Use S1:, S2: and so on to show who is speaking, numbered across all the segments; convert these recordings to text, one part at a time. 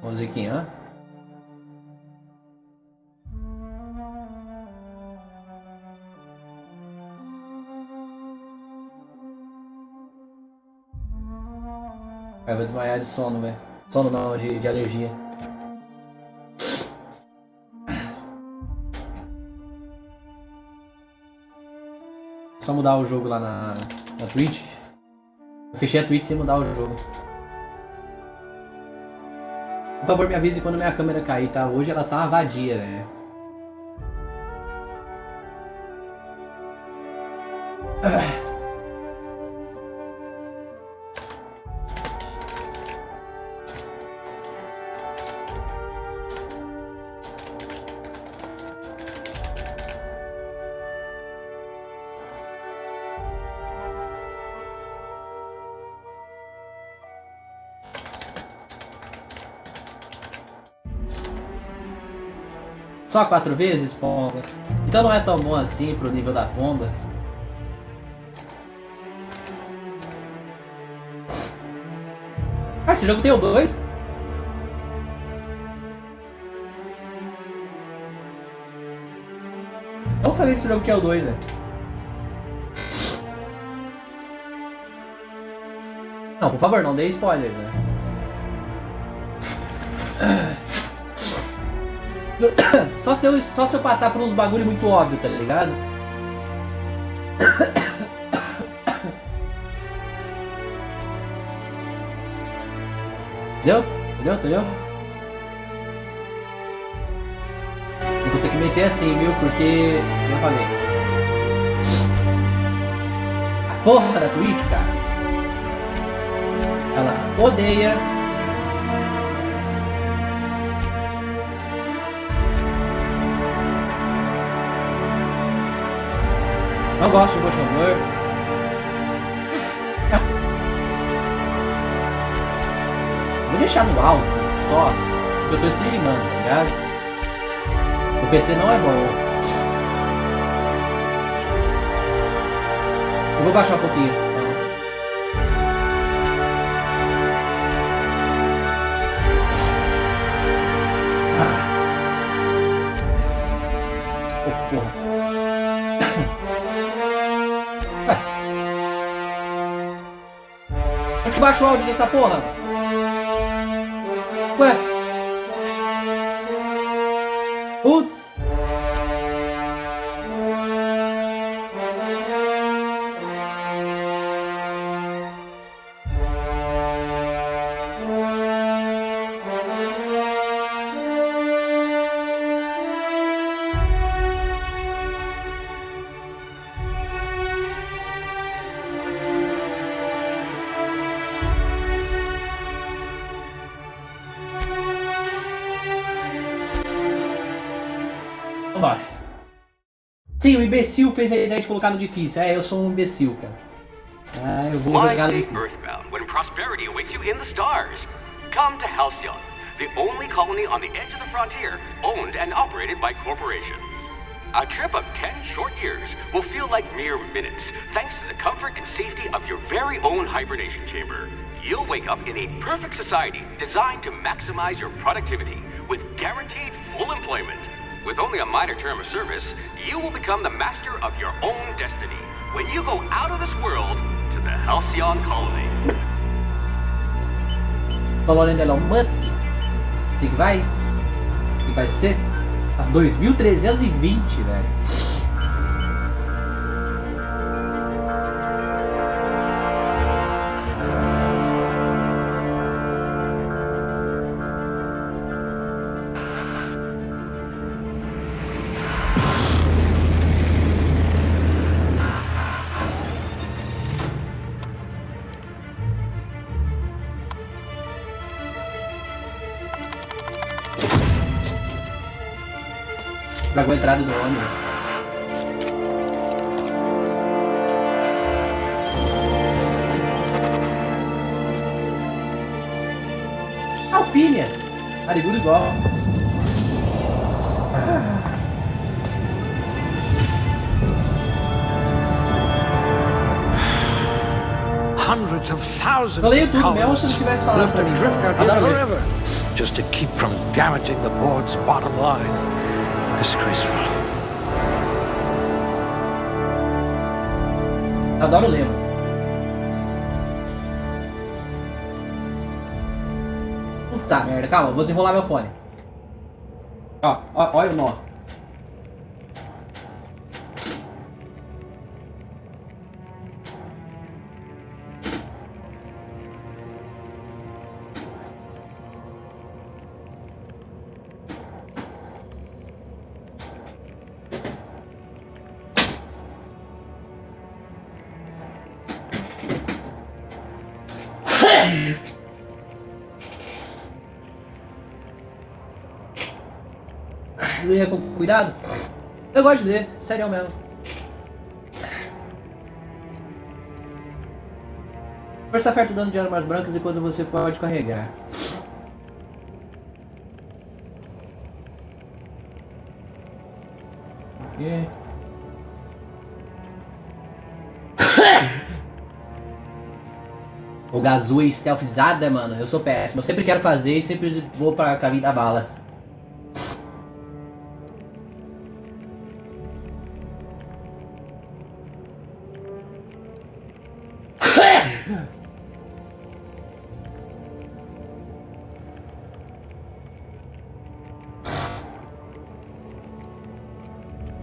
S1: Musiquinha. Vai desmaiar de sono, velho. Sono não, de alergia. Só mudar o jogo lá na Twitch. Eu fechei a Twitch sem mudar o jogo. Por favor, me avise quando minha câmera cair, tá? Hoje ela tá uma vadia, velho. Só 4 vezes, pomba? Então não é tão bom assim pro nível da pomba. Ah, esse jogo tem o 2? Não sabia que esse jogo tinha o 2, velho. Não, por favor, não dê spoilers, né? Só se eu passar por uns bagulho muito óbvio, tá ligado? Entendeu? Entendeu? Eu vou ter que meter assim, viu? Porque... eu falei. A porra da Twitch, cara. Ela odeia... não gosto de Ghost Humor. Vou deixar no alto, só. Porque eu tô streamando, tá ligado? O PC não é bom. Eu vou baixar um pouquinho. Oh, porra. Baixa o áudio dessa porra. Ué. Putz. Vambora. Sim, o imbecil fez a ideia de colocar no difícil. É, eu sou um imbecil, cara. Ah, eu vou jogar no difícil.
S2: Earthbound when prosperity awaits you in the stars. Come to Halcyon, the only colony on the edge of the frontier, owned and operated by corporations. A trip of 10 short years will feel like mere minutes, thanks to the comfort and safety of your very own hibernation chamber. You'll wake up in a perfect society designed to maximize your productivity, with guaranteed full employment. With only a minor term of service, you will become the master of your own destiny when you go out of this world to the Halcyon Colony.
S1: Colônia de Elon Musk. Assim que vai? E vai ser às 2320, velho. Pra entrada do ônibus. Alfilha! Arigudo igual.
S3: Hundreds of thousands
S1: Eu leio
S3: of
S1: tudo mesmo se
S3: colonists
S1: não tivesse falado
S3: left
S1: pra
S3: to
S1: mim.
S3: drift out here
S1: Adoro ler.
S3: forever. just to keep from damaging the board's bottom line. Disgraceful.
S1: Adoro ler, mano. Puta merda, calma, vou desenrolar meu fone. Ó, olha o nó. Ler com cuidado? Eu gosto de ler, sério mesmo. Força oferta o dano de armas brancas enquanto você pode carregar. E... O Gazoo é stealthizada, mano. Eu sou péssimo. Eu sempre quero fazer e sempre vou para caminho da bala.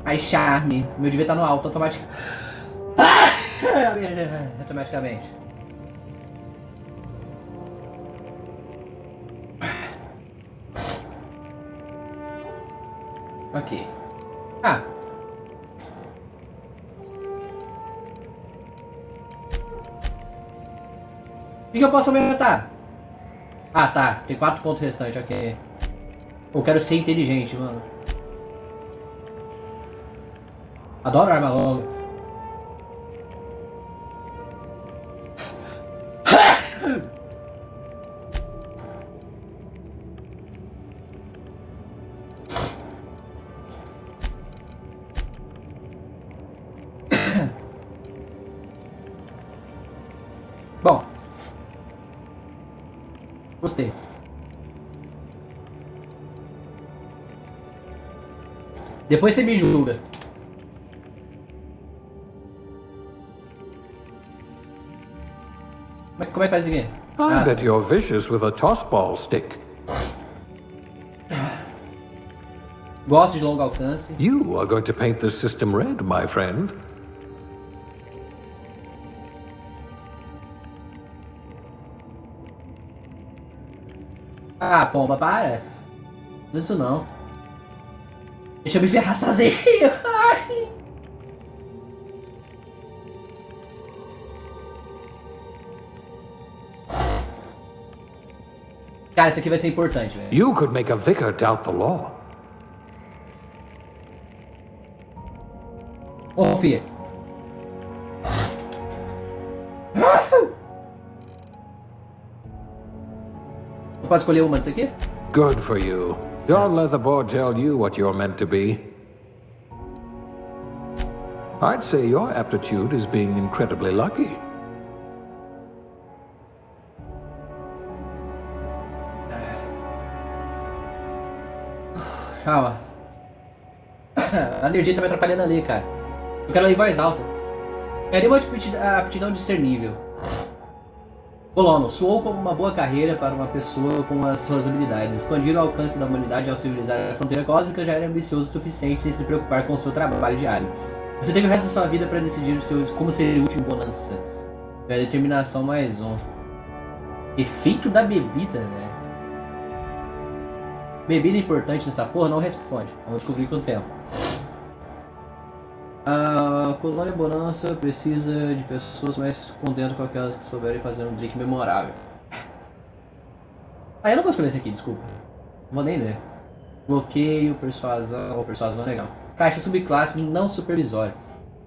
S1: Ai, charme. Meu devia estar no alto automaticamente. Automaticamente. Ok. Ah. O que eu posso aumentar? Ah, tá. Tem 4 pontos restantes, ok. Eu quero ser inteligente, mano. Adoro arma longa. Bom. Gostei. Depois você me julga. Como é que faz isso aqui?
S3: I bet you're vicious with a toss ball stick.
S1: Gosto de longo alcance.
S3: You are going to paint the system red, my friend.
S1: Ah, pomba, para. Não faz isso não. Deixa eu me ferrar sozinho. Ai. Cara, isso aqui vai ser importante, velho.
S3: You could make a vicar doubt the law.
S1: Confia. Eu posso escolher uma disso aqui?
S3: Good for you. Don't let the board tell you what you're meant to be. I'd say your aptitude is being incredibly lucky.
S1: Calma. A alergia tá me atrapalhando ali, cara. Eu quero ler em voz alta. Quero uma aptidão discernível. Colono, soou como uma boa carreira para uma pessoa com as suas habilidades. Expandir o alcance da humanidade ao civilizar a fronteira cósmica já era ambicioso o suficiente sem se preocupar com o seu trabalho diário. Você teve o resto da sua vida para decidir como seria útil em bonança. É a determinação mais um. Efeito da bebida, velho. Bebida importante nessa porra? Não responde. Vamos descobrir com o tempo. A colônia bonança precisa de pessoas mais contentes com aquelas que souberem fazer um drink memorável. Ah, eu não vou escolher esse aqui, desculpa. Não vou nem ler. Bloqueio, persuasão. Persuasão legal. Caixa subclasse não supervisório.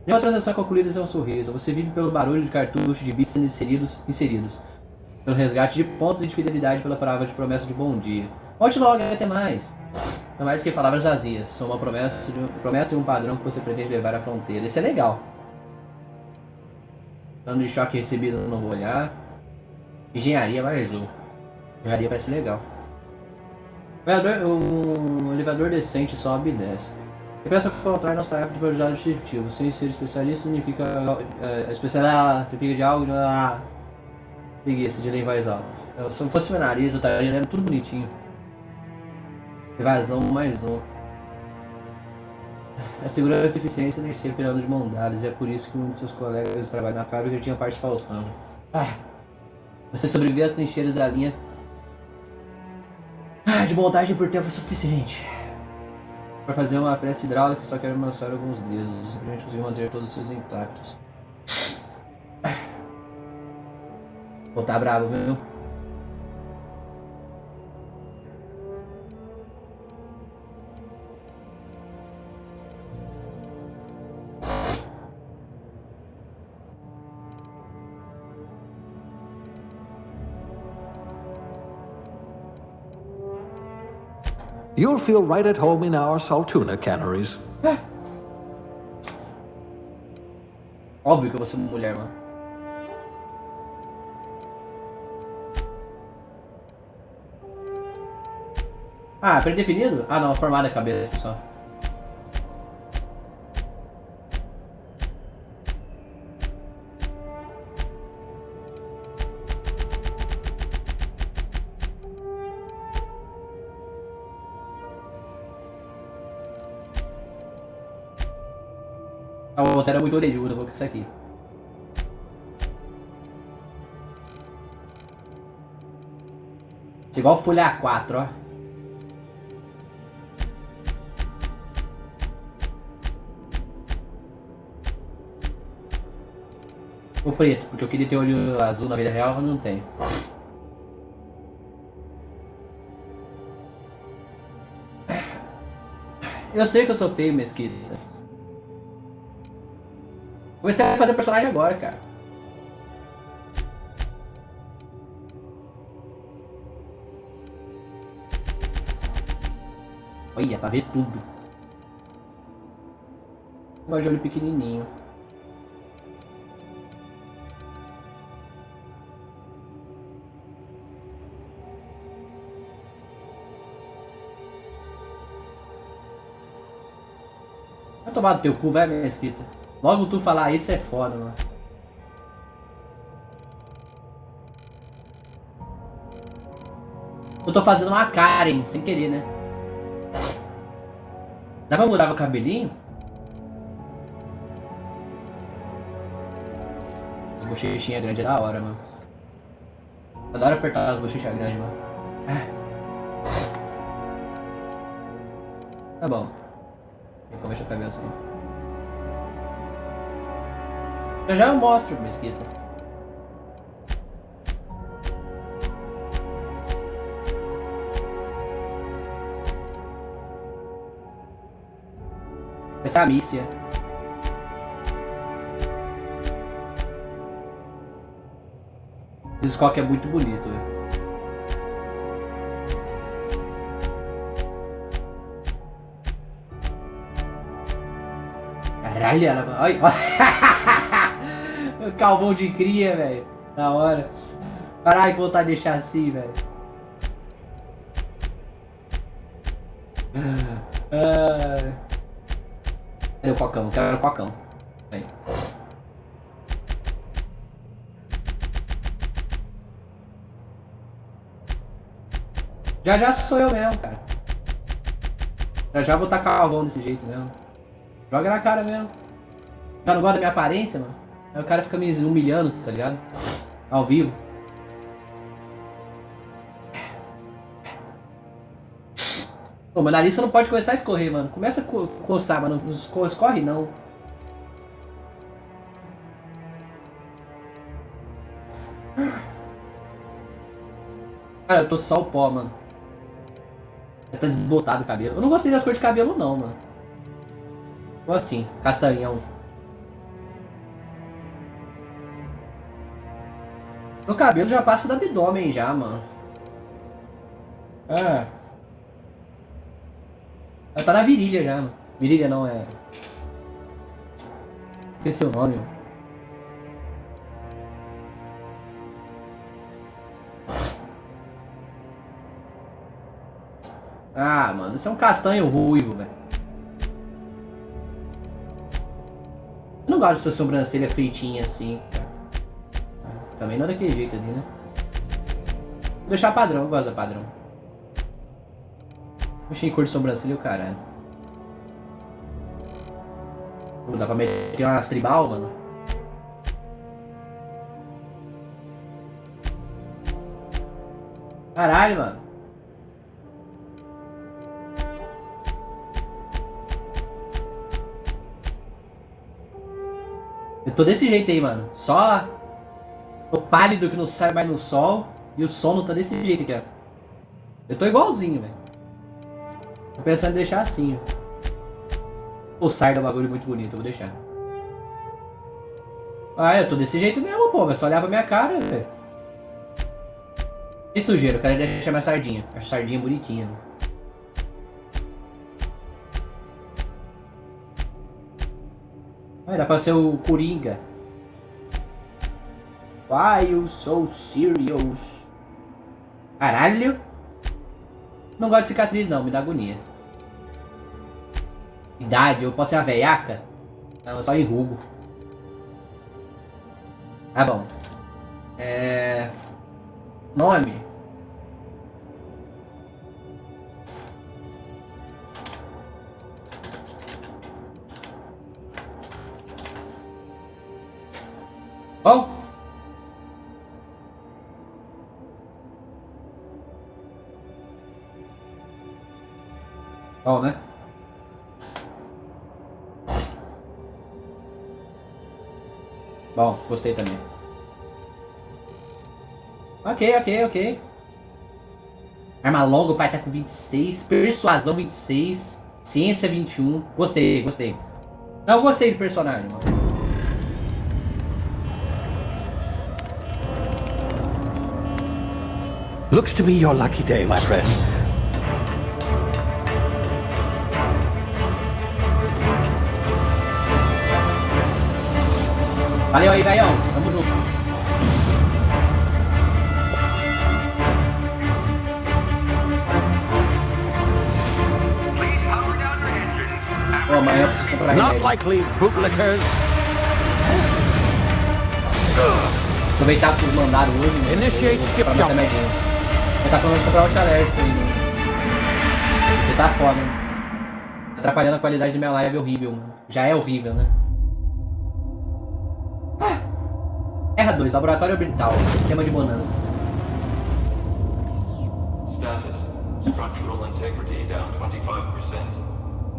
S1: Nenhuma transação concluída é um sorriso. Você vive pelo barulho de cartucho de bits sendo inseridos. Pelo resgate de pontos e de fidelidade pela palavra de promessa de bom dia. Volte logo, até mais. Não mais do que palavras vazias. São uma promessa e um padrão que você pretende levar à fronteira. Isso é legal. Dano de choque recebido, não vou olhar. Engenharia mais um. Engenharia parece legal. Um elevador decente sobe e desce. Eu peço encontrar nossa tarefa de prioridade objetivo. Sem ser especialista significa. Significa de algo. Preguiça de ler em voz alta. Se eu fosse meu nariz, eu estaria lendo tudo bonitinho. Evasão mais um. A segurança e eficiência nem sempre andam de mão dadas, e é por isso que um de seus colegas de trabalho na fábrica tinha parte faltando. Você sobreviveu às trincheiras da linha de montagem por tempo suficiente. Para fazer uma pressa hidráulica, só quero amansar alguns dedos. A gente conseguiu manter todos os seus intactos. Pô, tá bravo, viu?
S4: You'll feel right at home in our Saltuna canneries.
S1: Óbvio que eu vou ser mulher, mano. Predefinido? Não, formada a cabeça só. A outra era muito orelhuda, vou com isso aqui. Isso é igual folha A4, ó. O preto, porque eu queria ter olho azul na vida real, mas não tem. Eu sei que eu sou feio, Mesquita. Comecei a fazer personagem agora, cara. Olha, pra ver tudo. Mas de olho pequenininho. Vai tomar do teu cu, vai, Mesquita. Logo tu falar isso é foda, mano. Eu tô fazendo uma Karen, sem querer, né? Dá pra mudar meu cabelinho? As bochechinhas grandes é da hora, mano. Adoro apertar as bochechas grandes, mano. Tá bom. Vou mexer o cabelo assim. Já eu mostro, Mesquita. Essa é a Mícia. Esse coque é muito bonito, velho. Caralho, ela... Olha, o calvão de cria, velho. Da hora. Caralho, que vontade de deixar assim, velho. Cadê o cocão? Quero o cocão. Aí. Já sou eu mesmo, cara. Já vou estar calvão desse jeito mesmo. Joga na cara mesmo. Já não gosta da minha aparência, mano? Aí o cara fica me humilhando, tá ligado? Ao vivo. Pô, meu nariz não pode começar a escorrer, mano. Começa a coçar, mano. Não escorre não. Cara, eu tô só o pó, mano. Tá desbotado o cabelo. Eu não gostei das cores de cabelo não, mano. Ou assim, castanhão. Meu cabelo já passa do abdômen já, mano. Ela tá na virilha já, mano. Virilha não, é... Esqueci o nome, mano. Ah, mano, isso é um castanho ruivo, velho. Eu não gosto dessa sobrancelha feitinha assim, cara. Também não é daquele jeito ali, né? Vou deixar padrão, eu gosto da padrão. Puxei cor de sobrancelha o caralho. Pô, dá pra meter umas tribal, mano? Caralho, mano. Eu tô desse jeito aí, mano. Só tô pálido que não sai mais no sol. E o sono tá desse jeito aqui, ó. Eu tô igualzinho, velho. Tô pensando em deixar assim, ó. O sardo é um bagulho muito bonito, eu vou deixar. Ah, eu tô desse jeito mesmo, pô. É só olhar pra minha cara, velho. E sujeira, eu quero deixar minha sardinha. Acho sardinha bonitinha, né? Vai, dá pra ser o Coringa. Why you so serious? Caralho. Não gosto de cicatriz não, me dá agonia. Idade, eu posso ser uma veiaca? Não, eu só enrugo. Tá bom. Nome. Bom. Bom, né? Bom, gostei também. Ok. Arma longa, o pai tá com 26. Persuasão 26. Ciência 21. Gostei. Não, gostei do personagem, mano.
S3: Looks to be your lucky day, my friend.
S1: Valeu aí, Gaião. Tamo junto. Ô, amanhã eu preciso comprar
S3: Not
S1: remédio.
S3: likely, bootlickers.
S1: Aproveitar que vocês mandaram hoje, né?
S3: Initiate
S1: Vou
S3: skip
S1: comprar mais
S3: jump.
S1: remedinho. Eu tá falando de comprar o alert aí, né? Porque tá foda, né? Atrapalhando a qualidade da minha live, é horrível, mano. Já é horrível, né? Terra 2, Laboratório Orbital, Sistema de Bonança.
S5: Status. Structural integrity down 25%.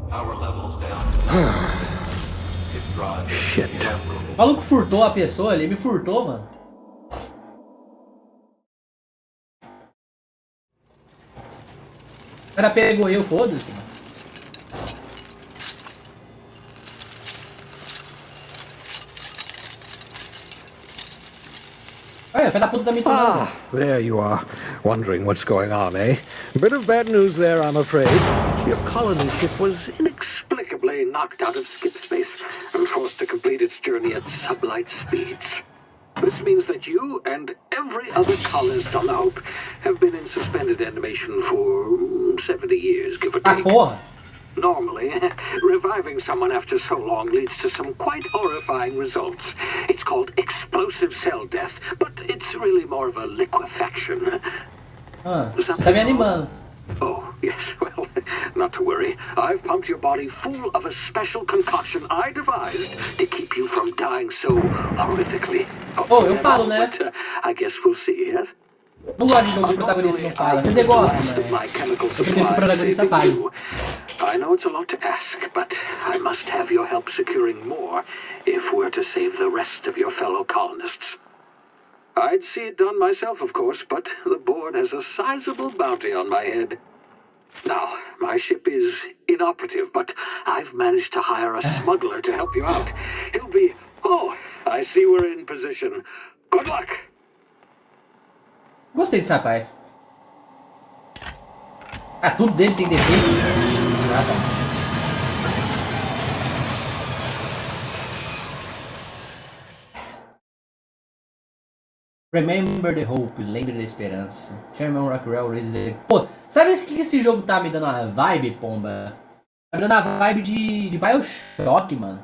S5: Power levels down to 90%. Skip drive.
S3: Shit.
S1: O maluco furtou a pessoa ali, me furtou, mano. O cara pegou eu, foda-se, mano. Olha, filho da puta tá me tomando.
S3: Ah, there you are. Wondering what's going on, eh? A bit of bad news there, I'm afraid. Your colony ship was inexplicably knocked out of skip space and forced to complete its journey at sublight speeds. This means that you and every other colonist on the Hope have been in suspended animation for 70 years, give or
S1: Ah,
S3: take.
S1: porra.
S3: Normally, reviving someone after so long leads to some quite horrifying results. It's called explosive cell death, but it's really more of a liquefaction.
S1: Ah, você tá me animando.
S3: Oh, yes, well, not to worry. I've pumped your body full of a special concoction I devised to keep you from dying so horrifically.
S1: Oh, eu falo, né?
S3: But, I guess we'll see, yes?
S1: Não gosto de jogo que o protagonista não fala. Quer dizer, gosto, né? Eu prefiro que o protagonista fale.
S3: I know it's a lot to ask, but I must have your help securing more if we're to save the rest of your fellow colonists. I'd see it done myself, of course, but the board has a sizable bounty on my head. Now, my ship is inoperative, but I've managed to hire a smuggler to help you out. He'll be... Oh, I see we're in position. Good luck!
S1: Gostei desse rapaz. Ah, tudo dele tem defeito. Ah, tá. Remember the Hope, lembre da esperança. Sherman Rockwell, Resident. Pô, sabe o que esse jogo tá me dando uma vibe, pomba? Tá me dando uma vibe de Bioshock, mano.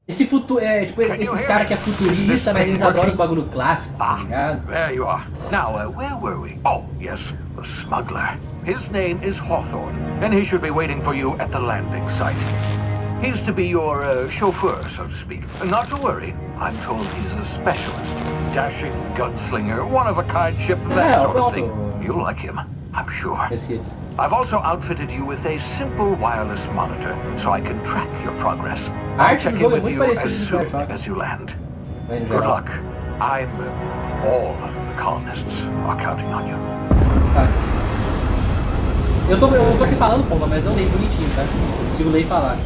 S1: Esse futuro, tipo, esses caras que é futurista, mas eles adoram os bagulho clássico, tá ligado?
S3: There you are. Now, where were we? Oh, yes, the smuggler. His name is Hawthorne, and he should be waiting for you at the landing site. He's to be your chauffeur, so to speak. Not to worry, I'm told he's a specialist. Dashing gunslinger, one-of-a-kind ship, that sort of thing. You'll like him, I'm sure. I've also outfitted you with a simple wireless monitor, so I can track your progress. I'll check in with you as soon as you land. Good luck. All the colonists are counting on you.
S1: Tá. Eu tô aqui falando, pomba, mas eu leio bonitinho, tá? Eu consigo ler e falar.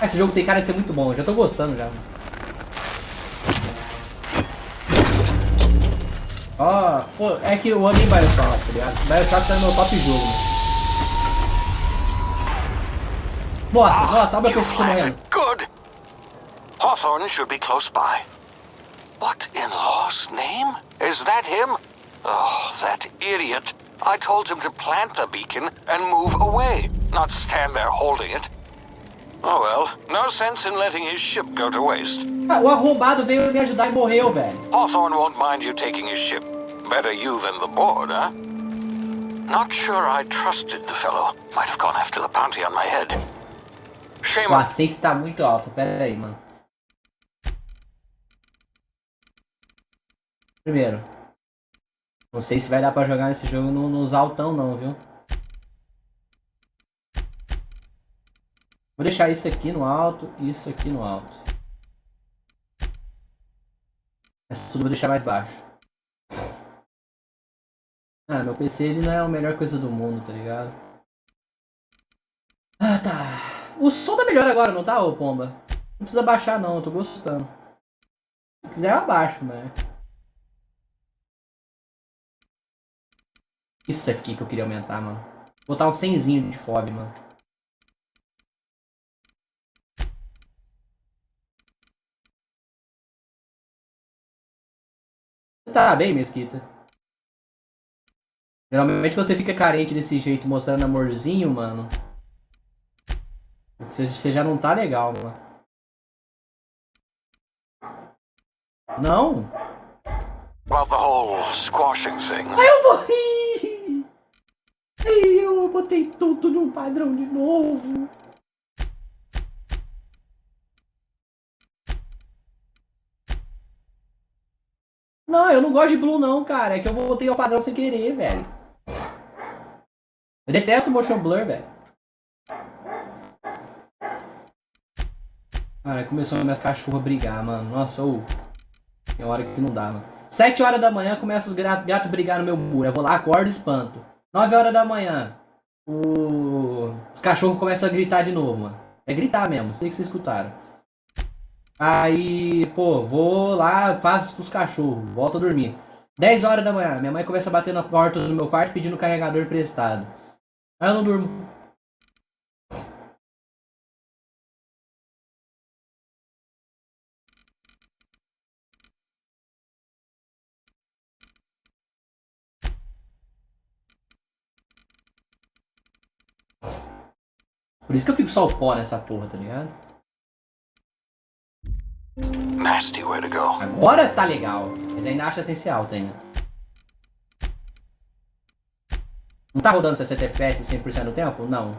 S1: Esse jogo tem cara de ser muito bom, eu já tô gostando já. Ó, pô, é que eu amei Bioshock, tá ligado? Bioshock tá no meu top jogo, né? Nossa, olha o meu PC morrendo.
S3: Good. Hawthorne should be close by. What in law's name? Is that him? Oh, that idiot. I told him to plant the beacon and move away, not stand there holding it. Oh well, no sense in letting his ship go to waste.
S1: Ah, o arrombado veio me ajudar e morreu, velho.
S3: Hawthorne won't mind you taking his ship. Better you than the board, huh? Not sure I trusted the fellow. Might have gone after the bounty on my head. Shame
S1: O
S3: on...
S1: assist tá muito alto, pera aí, mano. Primeiro, não sei se vai dar pra jogar esse jogo nos altão não, viu? Vou deixar isso aqui no alto e isso aqui no alto. Essa tudo vou deixar mais baixo. Ah, meu PC ele não é a melhor coisa do mundo, tá ligado? Ah, tá. O som tá melhor agora, não tá, ô pomba? Não precisa baixar não, eu tô gostando. Se quiser eu abaixo, mas... Isso aqui que eu queria aumentar, mano. Vou botar um 100zinho de FOB, mano. Tá bem, Mesquita. Geralmente você fica carente desse jeito, mostrando amorzinho, mano. Você já não tá legal, mano. Não?
S3: Well, the whole squashing thing.
S1: Ai, eu morri! Ai, eu botei tudo num padrão de novo. Não, eu não gosto de blue não, cara. É que eu botei o padrão sem querer, velho. Eu detesto motion blur, velho. Cara, começou as minhas cachorras a brigar, mano. Nossa, tem hora que não dá, mano. 7 horas da manhã começa os gatos a brigar no meu muro. Eu vou lá, acordo e espanto. 9 horas da manhã, os cachorros começam a gritar de novo, mano. É gritar mesmo, sei que vocês escutaram. Aí, pô, vou lá, faço os cachorros, volto a dormir. 10 horas da manhã, minha mãe começa a bater na porta do meu quarto pedindo carregador emprestado. Aí eu não durmo. Por isso que eu fico só o pó nessa porra, tá ligado?
S3: Nasty way to go.
S1: Agora tá legal, mas ainda acho essencial, tem. Não tá rodando 60 FPS 100% do tempo? Não.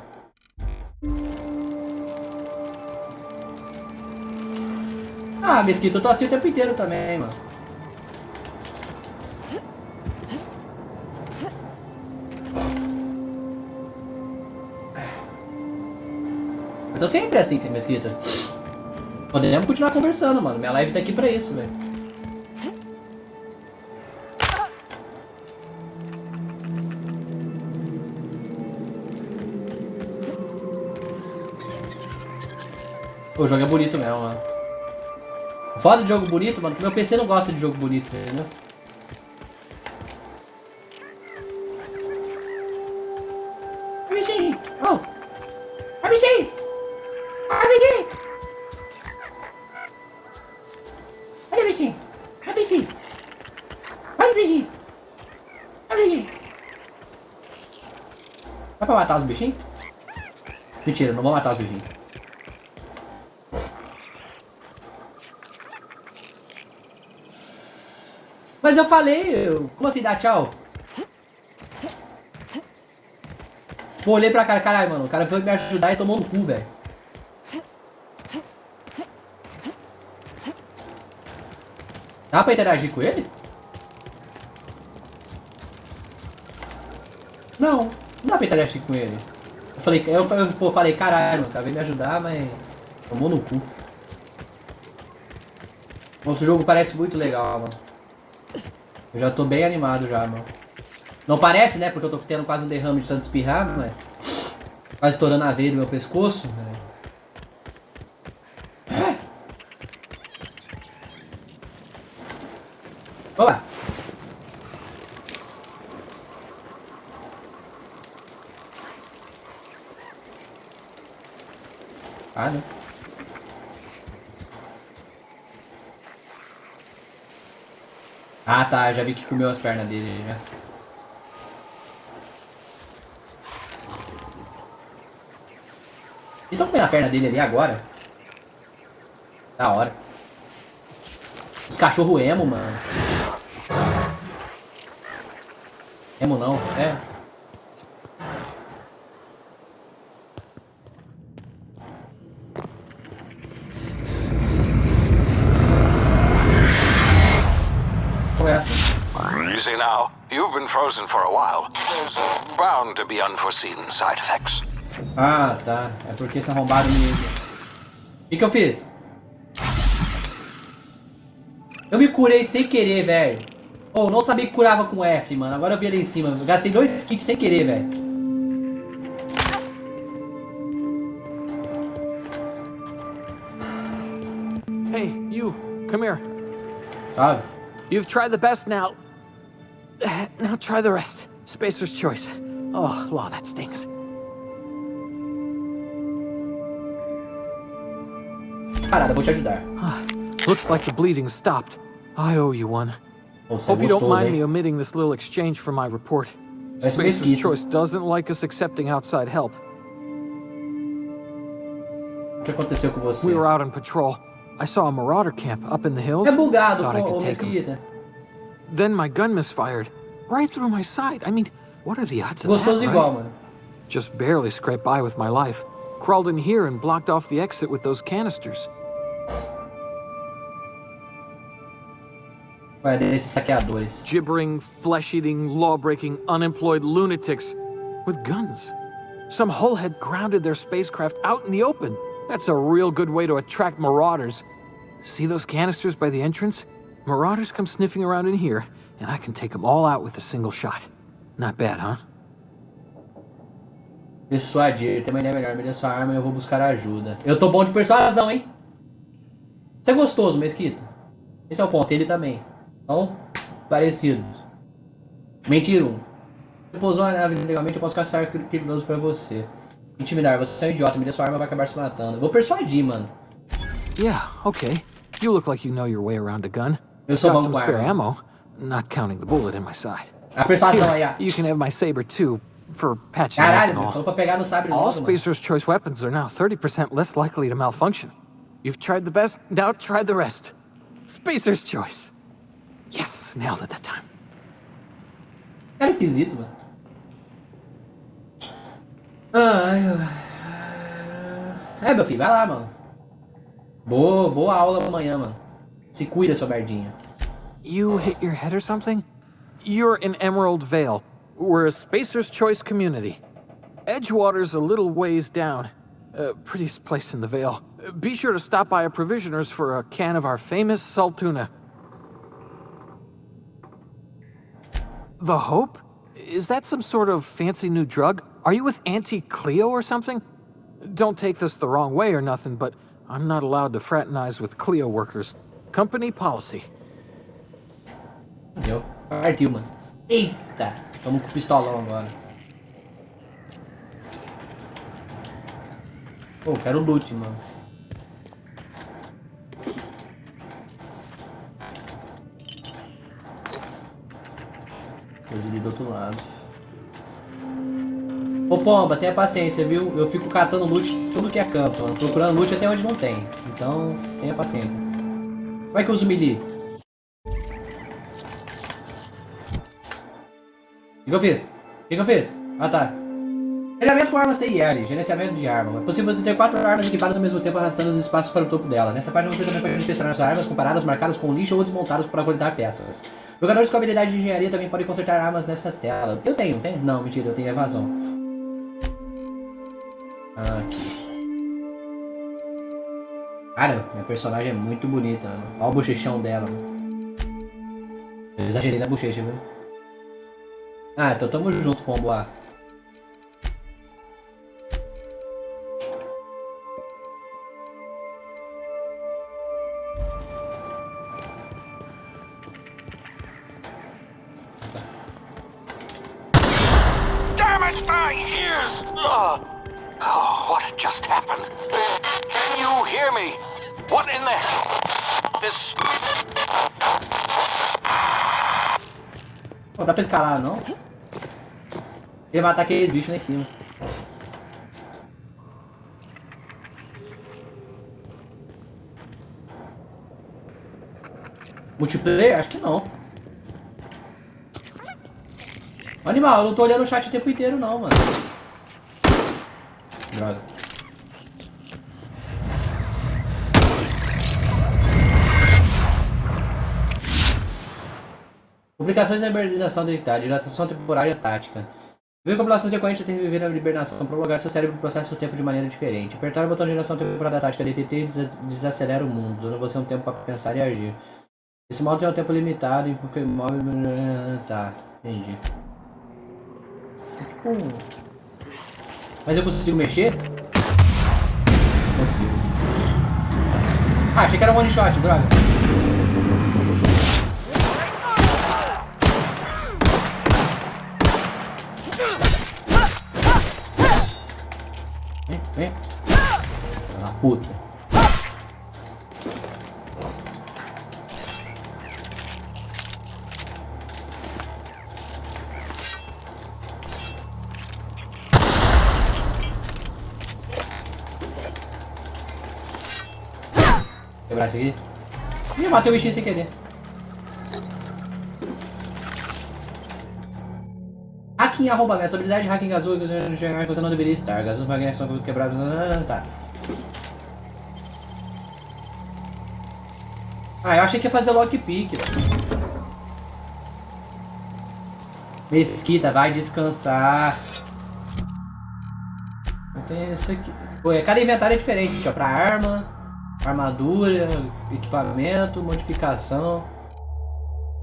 S1: Ah, Mesquita, eu tô assim o tempo inteiro também, mano. Eu tô sempre assim, Mesquita. Podemos continuar conversando, mano. Minha live tá aqui pra isso, velho. O jogo é bonito mesmo, mano. Foda de jogo bonito, mano, que meu PC não gosta de jogo bonito, entendeu? Ai, bichinho! Oh! Ai, bichinho! Ai, pra matar os bichinhos? Mentira, não vou matar os bichinhos. Mas eu falei, como assim dá tchau? Pô, olhei pra cara, caralho, mano, o cara foi me ajudar e tomou no cu, velho. Dá pra interagir com ele? Não, não dá pra interagir com ele. Eu falei, caralho, mano, veio me ajudar, mas tomou no cu. Nossa, o jogo parece muito legal, mano. Eu já tô bem animado já, mano. Não parece, né? Porque eu tô tendo quase um derrame de tanto espirrar, mas... Quase estourando a veia do meu pescoço. Vamos lá. Ah, né? Ah, tá. Já vi que comeu as pernas dele, já. Eles estão comendo a perna dele ali agora? Da hora. Os cachorros emo, mano. Emo não, é.
S6: Easy now. You've been frozen for a while. There's bound to be unforeseen side effects.
S1: Ah, tá. É porque esse arrombado me... O que eu fiz? Eu me curei sem querer, velho. Oh, não sabia que curava com F, mano. Agora eu vi ali em cima. Eu gastei 2 kits sem querer, velho.
S7: Hey, you. Come here.
S1: Sabe?
S7: You've tried the best now. Now try the rest. Spacer's choice. Oh, law, that stings.
S1: Parada, eu vou te ajudar.
S7: Looks like the bleeding stopped. I owe you one.
S1: Você é
S7: Hope you don't
S1: gostoso,
S7: mind
S1: hein?
S7: me omitting this little exchange for my report.
S1: Parece
S7: Spacer's
S1: mesquito.
S7: choice doesn't like us accepting outside help.
S1: O que aconteceu com você?
S7: We were out on patrol. I saw a marauder camp up in the hills.
S1: É bugado,
S7: Thought I
S1: pô,
S7: could
S1: ô
S7: take 'em.
S1: mesquita.
S7: Then my gun misfired. Right through my side. I mean, what are the odds of that,
S1: Gostoso igual,
S7: right?
S1: mano.
S7: Just barely scraped by with my life. Crawled in here and blocked off the exit with those canisters.
S1: Ué, desses saqueadores.
S7: Gibbering, flesh-eating, law-breaking, unemployed lunatics with guns. Some hullhead grounded their spacecraft out in the open. That's a real good way to attract marauders. See those canisters by the entrance? Marauders come sniffing around in here, and I can take them all out with a single shot. Not bad, huh?
S1: Persuadir, tem uma ideia melhor. Me dê sua arma e eu vou buscar ajuda. Eu tô bom de persuasão, hein? Você é gostoso, mesquita. Esse é o ponto, ele também. Então, parecidos. Mentira um. Se pousou a nave legalmente, eu posso caçar criminoso pra você. Intimidar, você é um idiota, me dê sua arma, vai acabar se matando. Eu vou persuadir, mano.
S7: Yeah, okay. You look like you know your way around a gun.
S1: Eu sou
S7: Got
S1: bom
S7: some
S1: com
S7: spare
S1: arma.
S7: ammo, not counting the bullet in my side.
S1: A persuasão aí,
S7: Here,
S1: ó.
S7: you can have my saber too, for patching up
S1: Caralho,
S7: and
S1: mano,
S7: all.
S1: falou pra pegar no sabre
S7: All
S1: logo, mano.
S7: Spacer's choice weapons are now 30% less likely to malfunction. You've tried the best, now try the rest. Spacer's choice. Yes, nailed it that time.
S1: Cara esquisito, mano. Ai, meu filho, vai lá, mano. Boa aula amanhã, mano. Se cuida, sua merdinha.
S7: You hit your head or something? You're in Emerald Vale. We're a Spacer's Choice community. Edgewater's a little ways down. Prettiest place in the Vale. Be sure to stop by a provisioner's for a can of our famous salt tuna. The Hope? Is that some sort of fancy new drug? Are you with Auntie Cleo or something? Don't take this the wrong way or nothing, but I'm not allowed to fraternize with Cleo workers. Company policy.
S1: Entendeu? Partiu, mano. Eita! Tamo com pistolão agora. Pô, quero loot, mano. Coisa ali do outro lado. Ô Pomba, tenha paciência, viu? Eu fico catando loot tudo que é campo, mano. Procurando loot até onde não tem. Então, tenha paciência. Como é que eu uso melee? O que eu fiz? O que eu fiz? Ah, tá. Treinamento com armas TERRA, gerenciamento de arma. É possível você ter 4 armas equipadas ao mesmo tempo, arrastando os espaços para o topo dela. Nessa página você também pode inspecionar suas armas comparadas, marcadas com lixo ou desmontadas para coletar peças. Jogadores com habilidade de engenharia também podem consertar armas nessa tela. Eu tenho, tem? Não, mentira, eu tenho evasão. Aqui. Cara, minha personagem é muito bonita, mano. Olha o bochechão dela, mano. Eu exagerei na bochecha, viu? Ah, então tamo junto, Pombo lá.
S6: Damage my ears! Oh, what just happened? Can you hear me? What in the hell? This...
S1: Não dá pra escalar, não? Ele matar aqueles bichos lá em cima. Multiplayer? Acho que não. Animal, eu não tô olhando o chat o tempo inteiro não, mano. Droga. Complicações na hibernação dentária, dilatação temporária tática. Viver compilações decorrentes tem que viver na hibernação, prolongar seu cérebro processa o tempo de maneira diferente. Apertar o botão de dilatação temporária tática DTT desacelera o mundo, dando você um tempo para pensar e agir. Esse modo tem um tempo limitado e Pokémon... Tá, entendi. Mas eu consigo mexer? Consigo. Ah, achei que era um one shot, droga. Vem. Ah, puta. Quebrar isso aqui. Ih, matei o bichinho sem querer. Hacking arrombamento. Essa habilidade de hacking azul que você não deveria estar. Gasos magnéticos são quebrados. Tá. Ah, eu achei que ia fazer lockpick, velho. Mesquita, vai descansar. Tem isso aqui. Pô, cada inventário é diferente, ó. Pra arma, armadura, equipamento, modificação.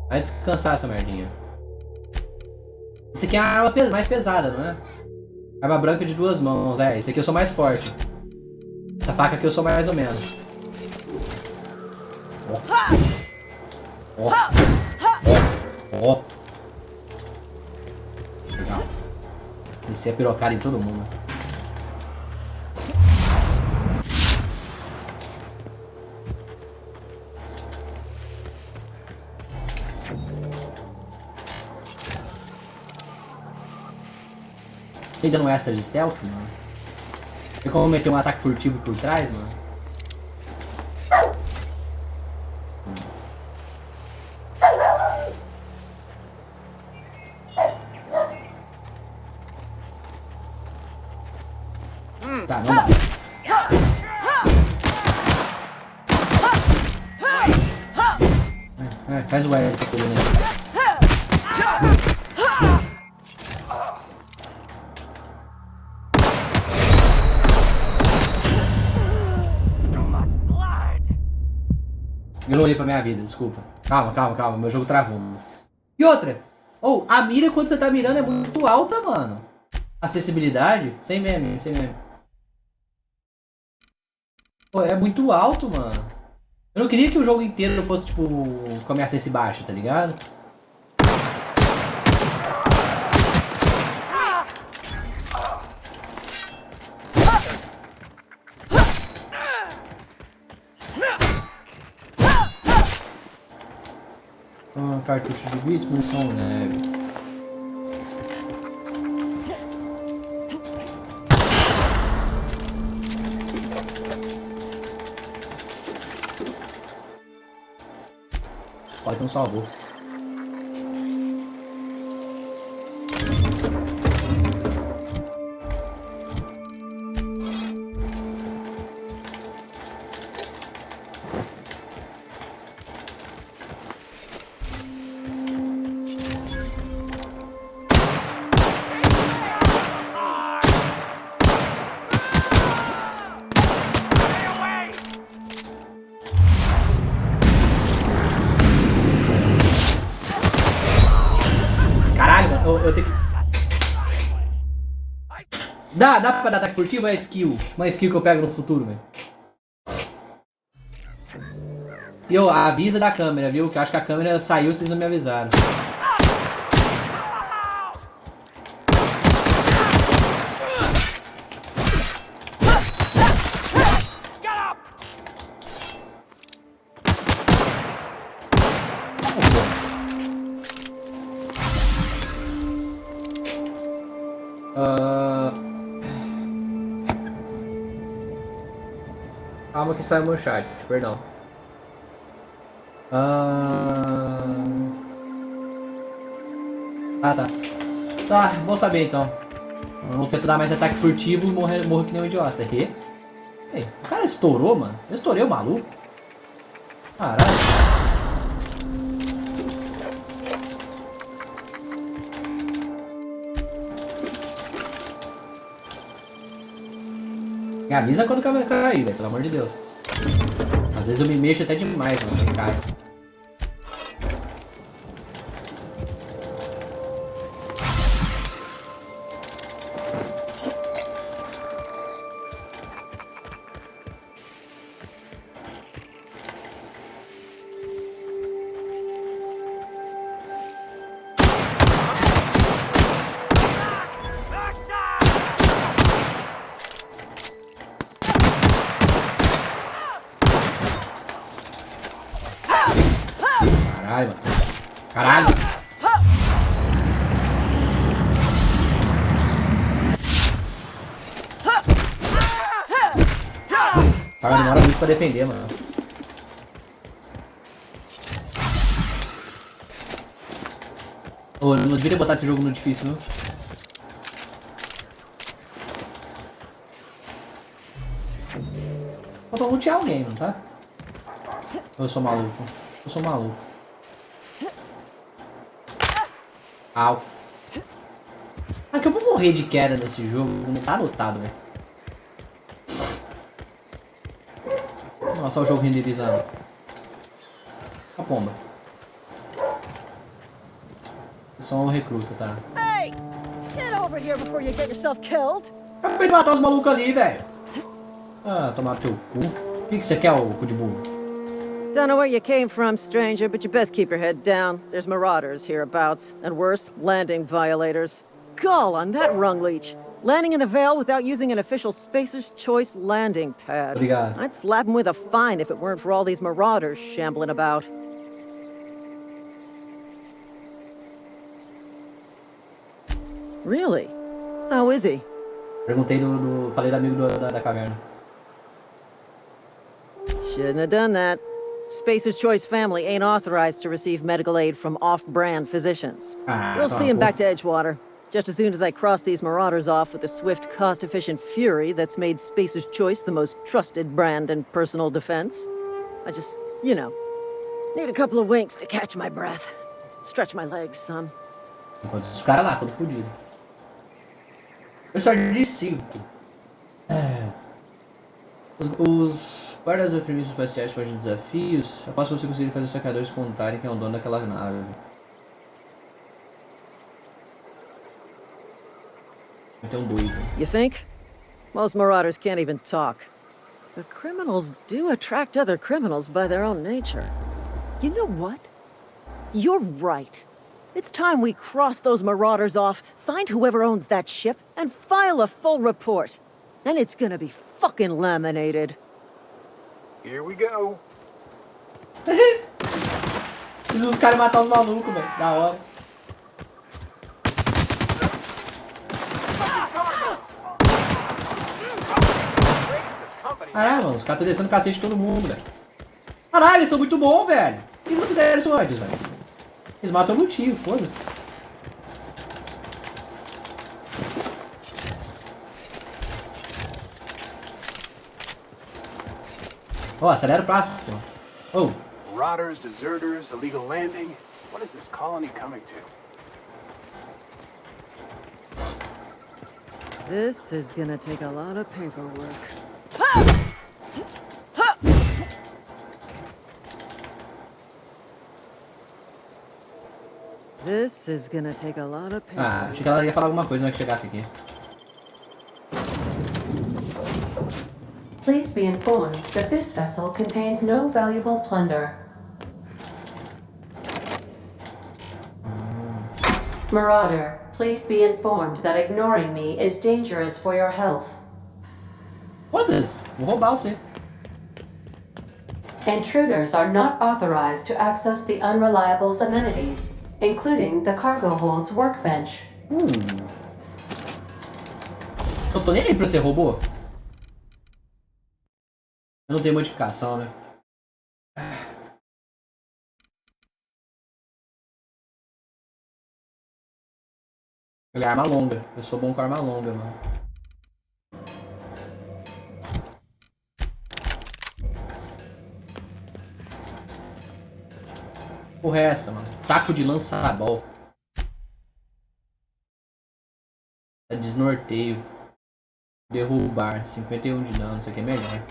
S1: Vai descansar essa merdinha. Esse aqui é a arma mais pesada, não é? Arma branca de 2 mãos, é. Esse aqui eu sou mais forte. Essa faca aqui eu sou mais ou menos. Ó. Legal. Esse é pirocado em todo mundo. Tem dando um extra de stealth, mano? Tem como meter um ataque furtivo por trás, mano? Tá, não dá. Faz o air pra ele, né? Eu não olhei pra minha vida, desculpa. Calma, meu jogo travou, mano. E outra, a mira quando você tá mirando é muito alta, mano. Acessibilidade, sem meme. Pô, é muito alto, mano. Eu não queria que o jogo inteiro fosse, tipo, com a minha acess baixa, tá ligado? Cartucho de bits, munição leve. Fala que não salvou. Eu tenho que... Dá pra dar ataque furtivo ou é skill? Uma skill que eu pego no futuro, velho. E eu avisa da câmera, viu? Que eu acho que a câmera saiu, vocês não me avisaram. Calma que saiu meu chat, perdão. Tá. Tá, bom saber então. Eu vou tentar dar mais ataque furtivo e morro que nem um idiota. Ei, os caras estourou, mano. Eu estourei o maluco. Caralho. Me avisa quando o câmera cair, velho, pelo amor de Deus. Às vezes eu me mexo até demais, mano, aí cai. Caralho, mano. Caralho! O cara demora muito pra defender, mano. Ô, não devia botar esse jogo no difícil, não? Falta lutear alguém, não tá? Ou eu sou maluco? Eu sou maluco. Au. Ah, que eu vou morrer de queda nesse jogo. Não tá anotado, velho. Nossa, olha o jogo renderizando. A pomba. Só um recruta, tá?
S8: Hey! Get over here before you get yourself killed.
S1: Acabei de matar os malucos ali, velho. Ah, tomar teu cu. O que você quer, ô cu de burro?
S8: Don't know where you came from, stranger, but you best keep your head down. There's marauders hereabouts, and worse, landing violators. Gall on that rung leech. Landing in the Vale without using an official Spacer's Choice landing pad.
S1: Obrigado.
S8: I'd slap him with a fine if it weren't for all these marauders shambling about. Really? How is he?
S1: Perguntei falei do amigo da caverna.
S8: Shouldn't have done that. Spacer's Choice family ain't authorized to receive medical aid from off-brand physicians. We'll see him back to Edgewater, just as soon as I cross these marauders off with the swift, cost-efficient fury that's made Spacer's Choice the most trusted brand in personal defense. I just, you know, need a couple of winks to catch my breath. Stretch my legs, son.
S1: Enquanto os caras lá, todo fodido. Eu só de 5. Os guardas das premissas espaciais fogem de desafios. Após você conseguir fazer os sacadores contarem quem é o dono daquela nave. Vai ter um 2, né?
S8: You think? Most marauders can't even talk. But criminals do attract other criminals by their own nature. You know what? You're right. It's time we cross those marauders off, find whoever owns that ship, and file a full report. And it's gonna be fucking laminated.
S6: Here we go.
S1: Fiz os caras matar os malucos, velho. Da hora. Caralho, mano, os caras estão descendo o cacete de todo mundo, velho. Caralho, eles são muito bons, velho. Eles não fizeram isso antes, velho. Eles matam no tio, foda-se. Oh, acelera o passo, pô. Oh.
S9: Marauders, deserters, illegal landing. What is this colony coming to?
S8: This is gonna take a lot of paperwork. This is gonna take a lot of paperwork.
S1: Ah, achei que ela ia falar alguma coisa na hora que chegasse aqui.
S10: Please be informed that this vessel contains no valuable plunder. Marauder, please be informed that ignoring me is dangerous for your health.
S1: Foda-se, vou roubar você.
S10: Intruders are not authorized to access the Unreliable's amenities, including the cargo hold's workbench.
S1: Eu tô nem aí pra ser robô. Eu não tenho modificação, né? Ele é arma longa. Eu sou bom com arma longa, mano. Porra é essa, mano? Taco de lança-bol. Desnorteio. Derrubar. 51 de dano. Isso aqui é melhor.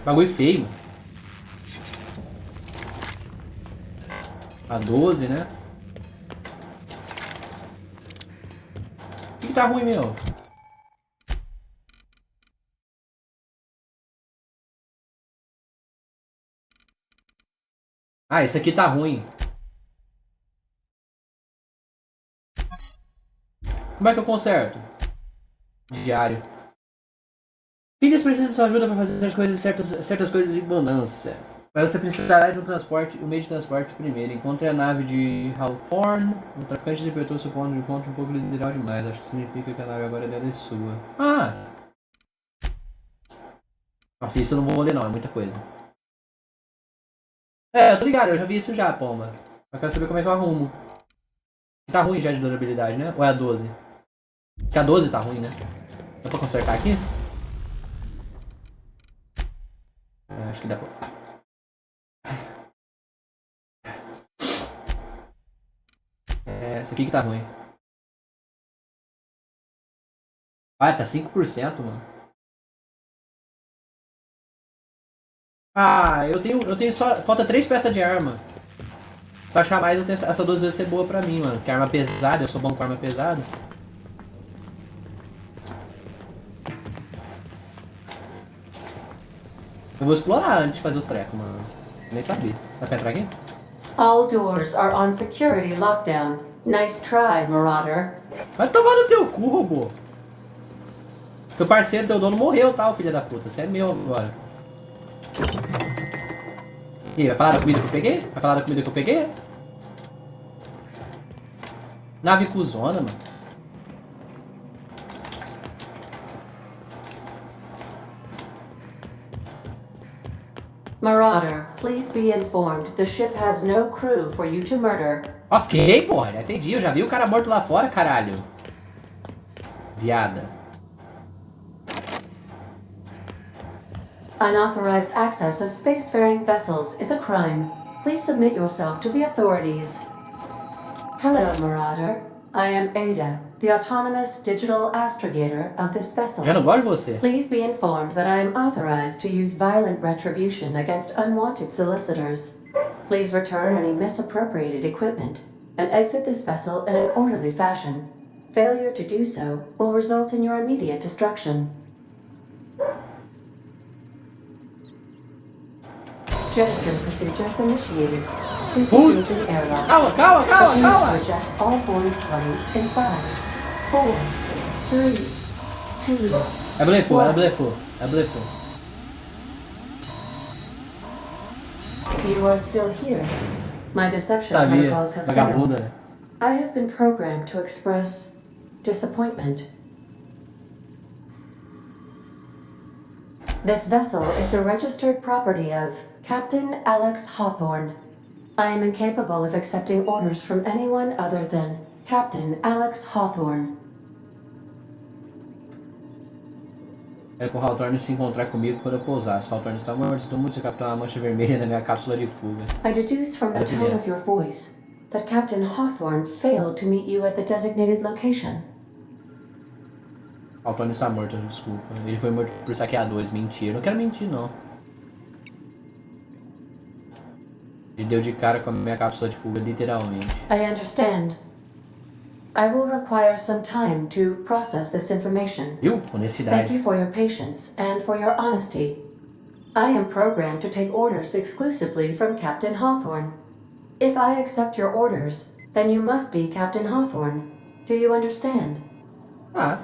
S1: Bagulho feio, mano. A 12, né? O que tá ruim, meu? Ah, esse aqui tá ruim. Como é que eu conserto? Diário. Filhos precisam de sua ajuda para fazer certas coisas de bonança. Mas você precisará de um transporte, meio de transporte primeiro. Encontre a nave de Hawthorne. O traficante interpretou seu ponto de encontro um pouco literal demais. Acho que significa que a nave agora dela é sua. Ah! Nossa, isso eu não vou ler não, é muita coisa. É, eu tô ligado, eu já vi isso já, pomba. Eu quero saber como é que eu arrumo. Tá ruim já de durabilidade, né? Ou é a 12? Porque a 12 tá ruim, né? Dá pra consertar aqui? Acho que dá pra... essa aqui que tá ruim. Ah, tá 5%, mano. Ah, eu tenho só... Falta 3 peças de arma. Se eu achar mais, essa 12 vai ser boa pra mim, mano. Porque arma pesada, eu sou bom com arma pesada. Eu vou explorar antes de fazer os trecos, mano. Nem sabia. Dá pra entrar aqui?
S10: All doors are on security lockdown. Nice try, Marauder.
S1: Vai tomar no teu cu, robô. Teu parceiro, teu dono morreu, tá, filho da puta. Você é meu agora. E aí, vai falar da comida que eu peguei? Vai falar da comida que eu peguei? Nave cuzona, mano.
S10: Marauder, please be informed the ship has no crew for you to murder.
S1: Ok, porra, já entendi. Eu já vi o cara morto lá fora, caralho. Viada.
S10: Unauthorized access of spacefaring vessels is a crime. Please submit yourself to the authorities. Hello, Marauder. I am Ada, the autonomous digital astrogator of this vessel.
S1: Já não gosto de você.
S10: Please be informed that I am authorized to use violent retribution against unwanted solicitors. Please return any misappropriated equipment and exit this vessel in an orderly fashion. Failure to do so will result in your immediate destruction. Jettison procedures initiated. Please use the airlock.
S1: Calma.
S10: Reject all boarding parties in 5, 4, 3, 2.
S1: É blefou.
S10: You are still here. My deception
S1: Sabia,
S10: protocols have
S1: vagabunda.
S10: failed. I have been programmed to express disappointment. This vessel is the registered property of Captain Alex Hawthorne. I am incapable of accepting orders from anyone other than Captain Alex Hawthorne.
S1: É com o Hawthorne se encontrar comigo quando eu pousar. Se o Hawthorne está morto, sinto muito se captar uma mancha vermelha na minha cápsula de fuga.
S10: I deduce from the tone of your voice that Captain Hawthorne failed to meet you at the designated location.
S1: O Hawthorne está morto, desculpa. Ele foi morto por saqueadores. Mentira. Eu não quero mentir, não. Ele deu de cara com a minha cápsula de fuga, literalmente.
S10: I understand. I will require some time to process this information.
S1: Viu? Honestidade.
S10: Thank you for your patience and for your honesty. I am programmed to take orders exclusively from Captain Hawthorne. If I accept your orders, then you must be Captain Hawthorne. Do you understand?
S1: Ah.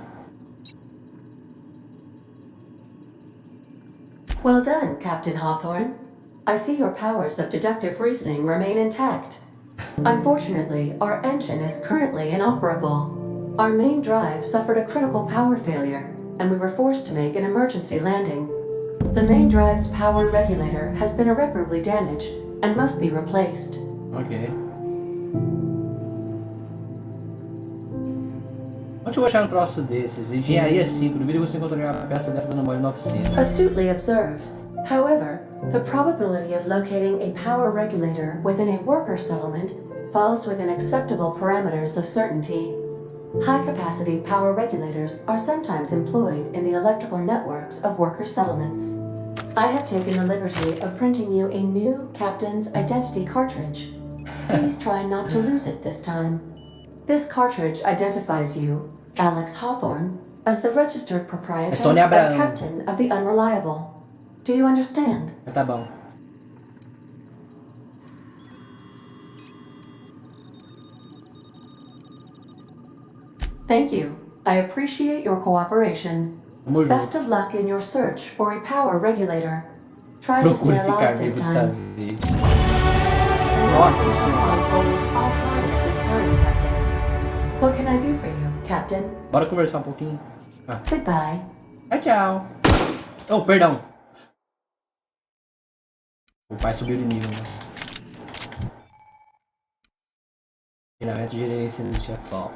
S10: Well done, Captain Hawthorne. I see your powers of deductive reasoning remain intact. Unfortunately, our engine is currently inoperable. Our main drive suffered a critical power failure, and we were forced to make an emergency landing. The main drive's power regulator has been irreparably damaged and must be replaced.
S1: Ok. Onde eu vou achar um troço desses? Engenharia 5. Duvido que você encontraria uma peça dessa dando mole na oficina.
S10: Astutely observed. However, the probability of locating a power regulator within a worker settlement falls within acceptable parameters of certainty. High-capacity power regulators are sometimes employed in the electrical networks of worker settlements. I have taken the liberty of printing you a new captain's identity cartridge. Please try not to lose it this time. This cartridge identifies you, Alex Hawthorne, as the registered proprietor and captain of the Unreliable. Do you understand?
S1: Tá bom.
S10: Thank you. I appreciate your cooperation. Best of luck in your search for a power regulator. Try to stay alive this time.
S1: Nossa senhora.
S10: What can I do for you, Captain?
S1: Bora conversar um pouquinho. Ah.
S10: Goodbye.
S1: Tchau. Oh, perdão. O pai subiu de nível, né? Treinamento de gerência do chefão.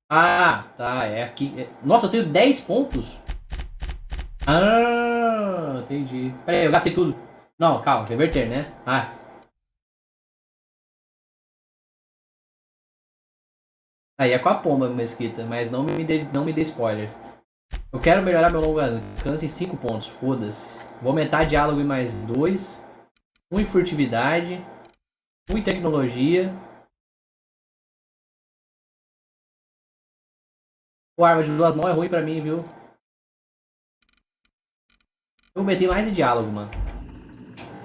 S1: Ah, tá, é aqui. Nossa, eu tenho 10 pontos? Ah, entendi. Pera aí, eu gastei tudo. Não, calma, reverter, né? Ah. Aí é com a pomba, Mesquita, mas não me dê spoilers. Eu quero melhorar meu longo alcance em 5 pontos, foda-se. Vou aumentar diálogo em mais 2. 1 em furtividade, 1 em tecnologia. O arma de 2 mãos é ruim pra mim, viu? Eu meti mais em diálogo, mano.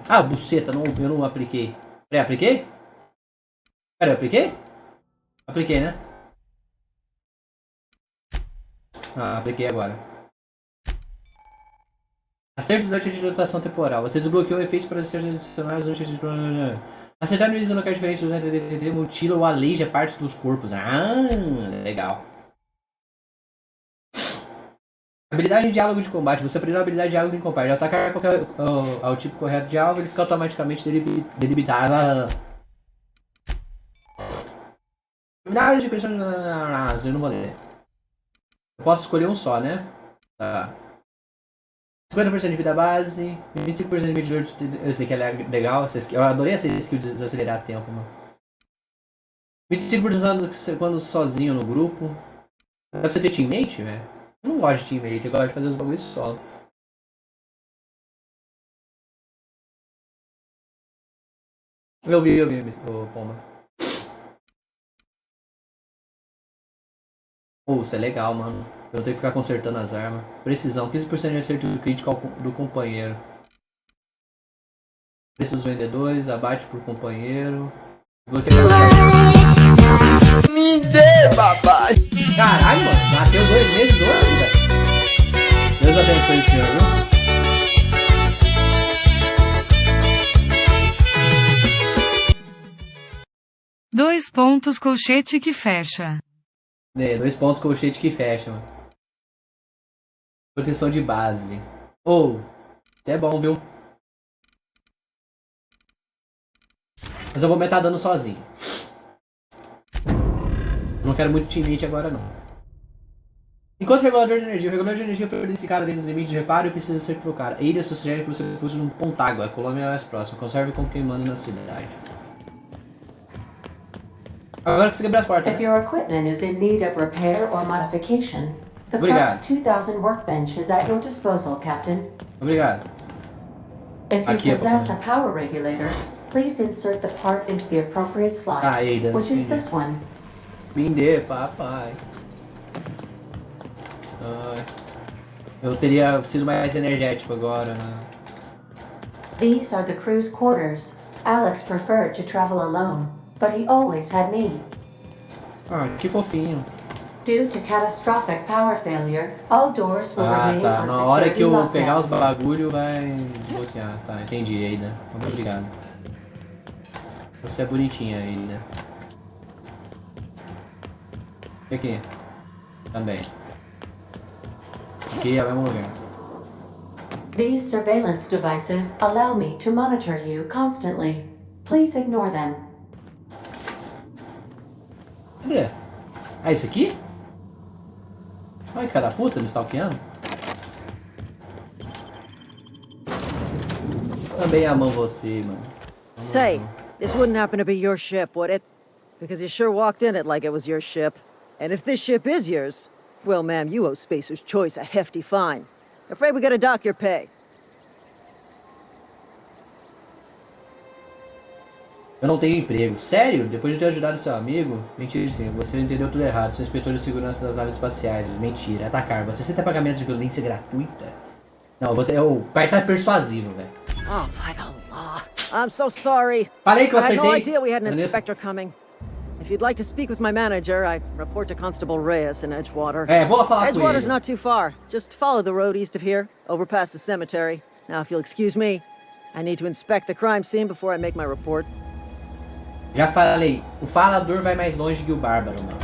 S1: Ah, buceta, eu não apliquei. Peraí, apliquei? Peraí, eu apliquei? Apliquei, né? Ah, apliquei agora. Acerto durante a dilatação temporal. Você desbloqueou efeitos para acertos adicionais durante a... Acertar no locais diferentes durante a DTT mutila ou aleija partes dos corpos. Ah, legal. Habilidade de diálogo de combate. Você aprendeu a habilidade de diálogo de combate. Ao atacar ao tipo correto de diálogo, ele fica automaticamente delimitado. Habilidade de questão... Eu não vou ler. Eu posso escolher um só, né? Tá. 50% de vida base, 25% de medidor de... Esse daqui é legal, eu adorei essa skill de desacelerar tempo, mano. 25% quando sozinho no grupo. Dá pra você ter teammate, velho? Eu não gosto de teammate, eu gosto de fazer os bagulhos solo. Eu vi, o Pomba. Pô, isso é legal, mano. Eu tenho que ficar consertando as armas. Precisão, 15% de acerto crítico do companheiro. Preço dos vendedores, abate por companheiro.
S11: Me dê, papai!
S1: Caralho, mano. Nasceu 2 meses, 2 vida. Deus abençoe o senhor, viu?
S12: Dois pontos colchete que fecha.
S1: 2 pontos colchete que fecha, mano. Proteção de base. Oh, isso é bom, viu? Mas eu vou aumentar dano sozinho. Não quero muito teammate agora, não. Enquanto regulador de energia. O regulador de energia foi verificado dentro dos limites de reparo e precisa ser trocado. A ilha sugere que você puse um Pontágua, a colônia mais próxima. Conserve com quem manda na cidade. Agora que você quebra as portas.
S10: If your equipment is in need of repair or modification, the Crux 2000 workbench is at your disposal, Captain.
S1: Obrigado.
S10: If you possess a power regulator, please insert the part into the appropriate slot, which is this one.
S1: Me dê, papai. Eu teria sido mais energético agora, né?
S10: These are the crew's quarters. Alex preferred to travel alone, but he always had me.
S1: Ah, que fofinho.
S10: Due to catastrophic power failure, all doors will remain
S1: tá.
S10: on
S1: Na hora que eu
S10: security
S1: pegar os
S10: lockdown.
S1: bagulho vai bloquear. Tá, entendi, Eida. Muito obrigado. Você é bonitinha, Eida. E aqui? Também. Aqui é o mesmo lugar.
S10: These surveillance devices allow me to monitor you constantly. Please ignore them.
S1: Cadê? Ah, esse aqui? Ai, cara puta, me stalkeando. Também amo você, mano.
S8: Say, this wouldn't happen to be your ship, would it? Because you sure walked in it like it was your ship. And if this ship is yours, well, ma'am, you owe Spacer's Choice a hefty fine. Afraid we gotta dock your pay.
S1: Eu não tenho emprego. Sério? Depois de ter ajudado seu amigo? Mentira, sim. Você entendeu tudo errado. Sou inspetor de segurança das naves espaciais. Mentira. Atacar. Você aceita pagamento de violência gratuita? Não, eu vou ter... O pai tá persuasivo, velho.
S8: Oh, by the law. I'm so sorry.
S1: Falei que eu
S8: I had no
S1: acertei.
S8: idea we had an inspector coming. If you'd like to speak with my manager, I report to Constable Reyes in Edgewater.
S1: É, vou lá falar com ele.
S8: Edgewater's not too far. Just follow the road east of here, over past the cemetery. Now, if you'll excuse me, I need to inspect the crime scene before I make my report.
S1: Já falei, o falador vai mais longe que o bárbaro, mano.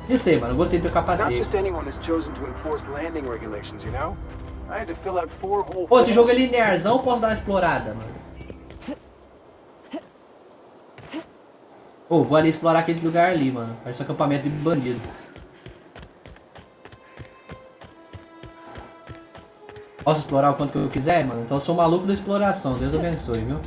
S1: Eu sei, mano, eu gostei do capacete.
S9: Not just anyone is chosen to enforce landing regulations, you know? I had to fill out 4 whole.
S1: Pô, esse jogo é linearzão, posso dar uma explorada, mano. Pô, vou ali explorar aquele lugar ali, mano. Parece um acampamento de bandido. Posso explorar o quanto que eu quiser, mano? Então eu sou maluco da exploração. Deus abençoe, viu?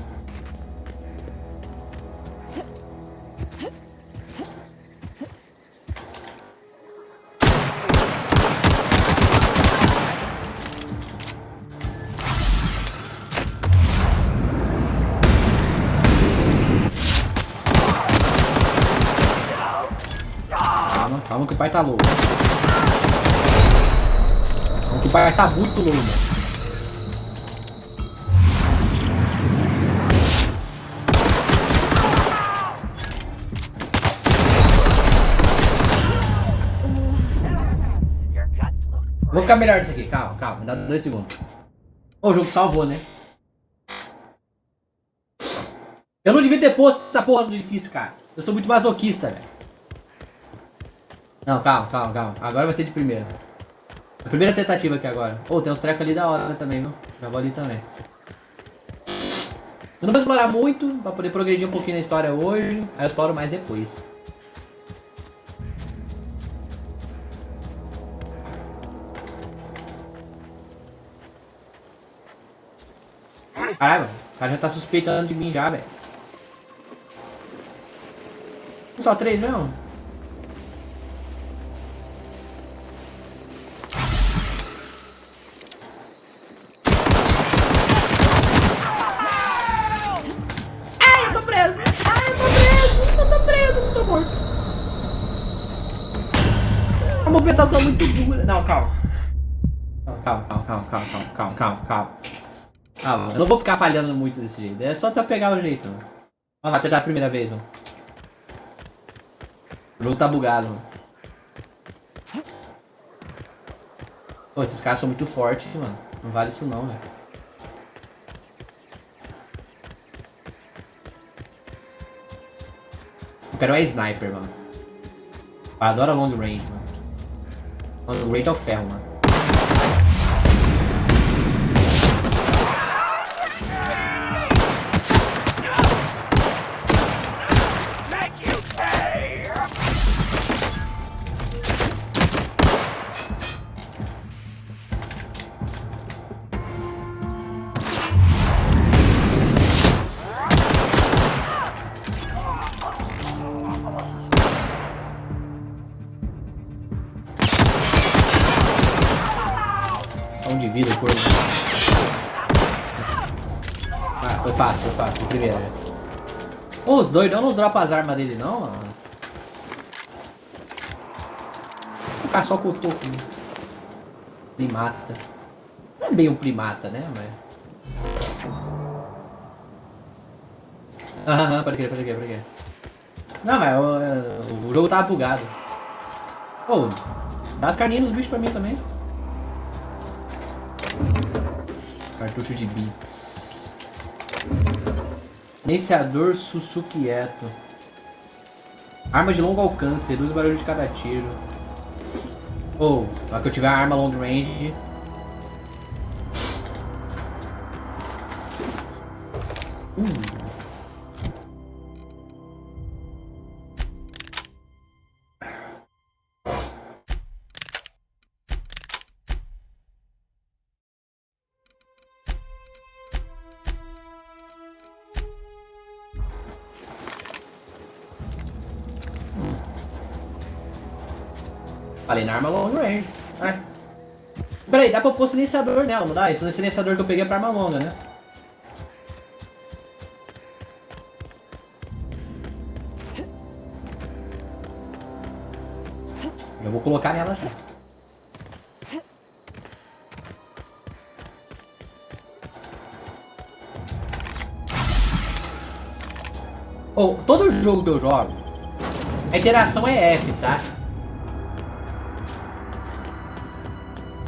S1: Calma que o pai tá louco. Calma que o pai tá muito louco. Vou ficar melhor nisso aqui. Calma. Me dá 2 segundos. Ô, o jogo salvou, né? Eu não devia ter posto essa porra no difícil, cara. Eu sou muito masoquista, velho. Não, calma. Agora vai ser de primeira. A primeira tentativa aqui agora. Oh, tem uns trecos ali da hora também, viu? Já vou ali também. Eu não vou explorar muito, pra poder progredir um pouquinho na história hoje. Aí eu exploro mais depois. Caralho, o cara já tá suspeitando de mim já, velho. Só 3 mesmo? A movimentação é muito dura. Não, calma. Calma, eu não vou ficar falhando muito desse jeito. É só até eu pegar o jeito. Mano. Vamos lá, tentar a primeira vez, mano. O jogo tá bugado, mano. Pô, esses caras são muito fortes, mano. Não vale isso não, velho. Eu quero é sniper, mano. Eu adoro long range, mano. Long range é o ferro, mano. Foi fácil, o primeiro. Ô, os doidão não dropa as armas dele não, mano. Vou ficar só com o toco. Primata. Não é bem um primata, né, mas... Aham, pode crer. Não, mas o jogo tava bugado. Ô, dá as carninhas dos bichos pra mim também. Cartucho de bits. Silenciador sussuquieto. Arma de longo alcance, reduz o barulho de cada tiro. Ou, na hora que eu tiver a arma long range. Falei na arma long range. Ai. Peraí, dá pra pôr silenciador nela, não dá? Esse silenciador que eu peguei é pra arma longa, né? Eu vou colocar nela já. Oh, todo jogo que eu jogo, a interação é F, tá?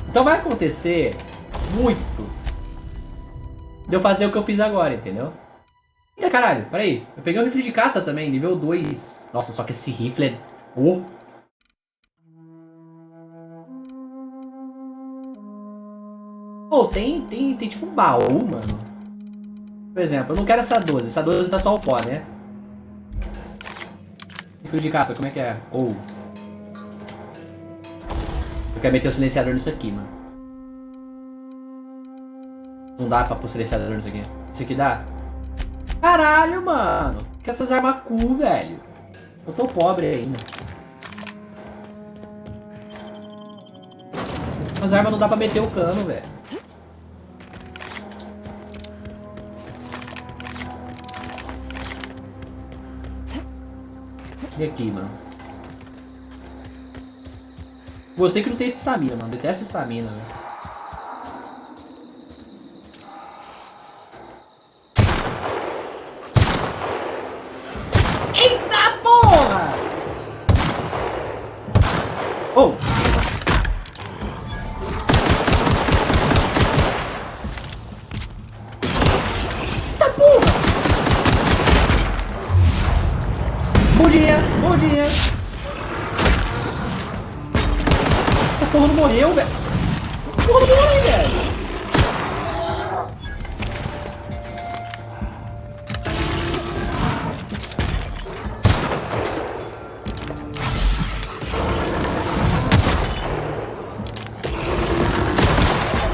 S1: Então vai acontecer muito de eu fazer o que eu fiz agora, entendeu? Eita caralho, peraí. Eu peguei um rifle de caça também, nível 2. Nossa, só que esse rifle é... Oh. Pô, tem tipo um baú, mano. Por exemplo, eu não quero essa 12. Essa 12 tá só o pó, né? Rifle de caça, como é que é? Ou... Eu quero meter o silenciador nisso aqui, mano. Não dá pra pôr silenciador nisso aqui. Isso aqui dá? Caralho, mano. Que essas armas cool, velho. Eu tô pobre ainda. As armas não dá pra meter o cano, velho. E aqui, mano. Gostei que não tem estamina, mano. Detesto estamina, velho. Eita porra! Oh! Eita porra! Bom dia! Bom dia! Essa porra não morreu, velho! Porra não morreu, velho!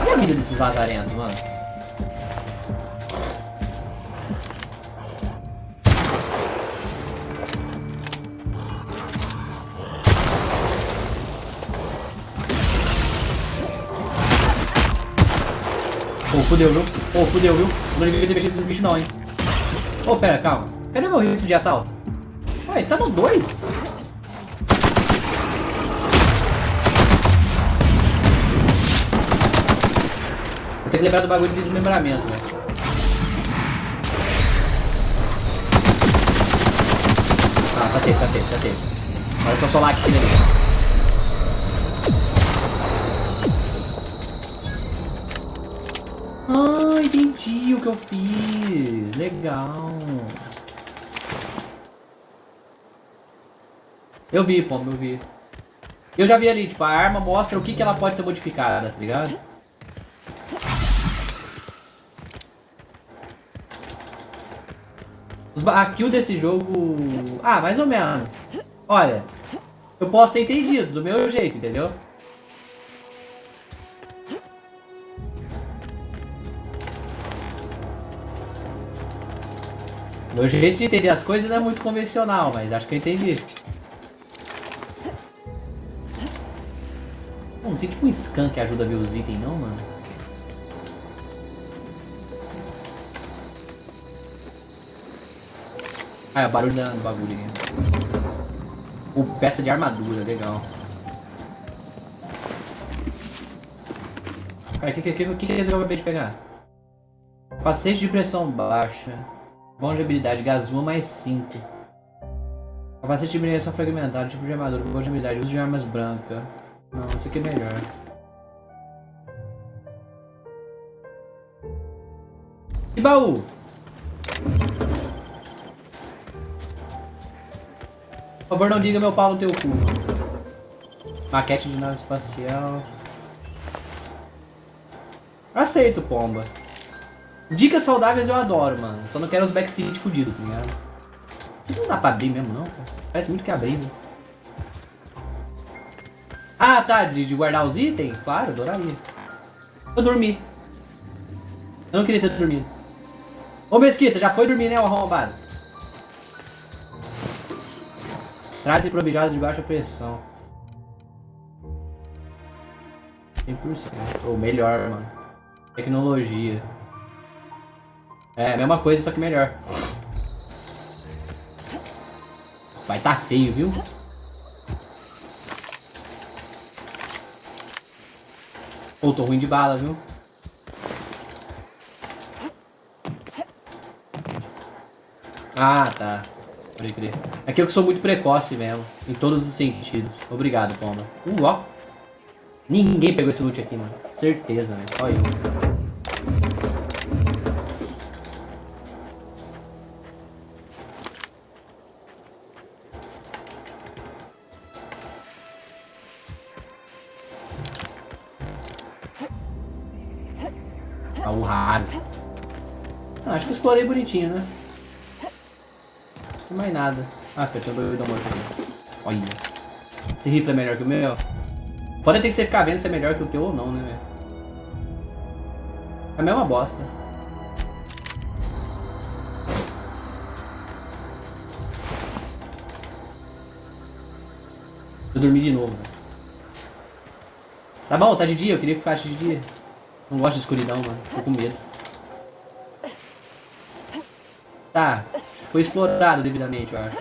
S1: Olha a vida desses lazarentos, mano. Oh, fudeu, viu? Oh, fudeu, viu? Não devia ter mexido nesses bichos não, hein? Oh, pera, calma. Cadê meu rifle de assalto? Ué, tá no 2? Vou ter que lembrar do bagulho de desmembramento, velho. Ah, tá safe, tá safe, tá safe. Olha só solar aqui nele. Ah, entendi o que eu fiz. Legal. Eu vi, pô, eu vi. Eu já vi ali, tipo, a arma mostra o que ela pode ser modificada, tá ligado? A kill desse jogo... Ah, mais ou menos. Olha, eu posso ter entendido do meu jeito, entendeu? Meu jeito de entender as coisas não é muito convencional, mas acho que eu entendi. Não tem tipo um scan que ajuda a ver os itens não, mano? Ah, é o barulho do bagulho aqui. Peça de armadura, legal. Cara, o que é esse que eu acabei de pegar? Capacete de pressão baixa. Bom de habilidade, gasua mais 5. Capacete de mineração fragmentada, tipo de armadura, bom de habilidade, uso de armas brancas. Não, esse aqui é melhor. E baú? Por favor, não diga meu pau no teu cu. Maquete de nave espacial. Aceito, pomba. Dicas saudáveis eu adoro, mano. Só não quero os backseat fudidos, tá ligado? Isso não dá pra abrir mesmo, não, cara. Parece muito que é abrir. Ah, tá. De guardar os itens? Claro, adoraria. Eu dormi. Eu não queria ter dormido. Ô, Mesquita, já foi dormir, né, o arrombado? Traz improvisado de baixa pressão. 100%. Ou melhor, mano. Tecnologia. É, mesma coisa, só que melhor. Vai tá feio, viu? Pô, tô ruim de bala, viu? Ah, tá. Pode crer. Aqui eu que sou muito precoce mesmo. Em todos os sentidos. Obrigado, pomba. Ó. Ninguém pegou esse loot aqui, mano. Certeza, velho. Só eu. Baú raro. Ah, acho que explorei bonitinho, né? Não mais nada. Ah, eu tenho doido da morte aqui. Olha. Esse rifle é melhor que o meu? Fora tem que você ficar vendo se é melhor que o teu ou não, né, velho? É a mesma bosta. Eu dormi de novo, velho. Tá bom, tá de dia, eu queria que fosse de dia. Não gosto de escuridão, mano. Tô com medo. Tá. Foi explorado devidamente, eu acho.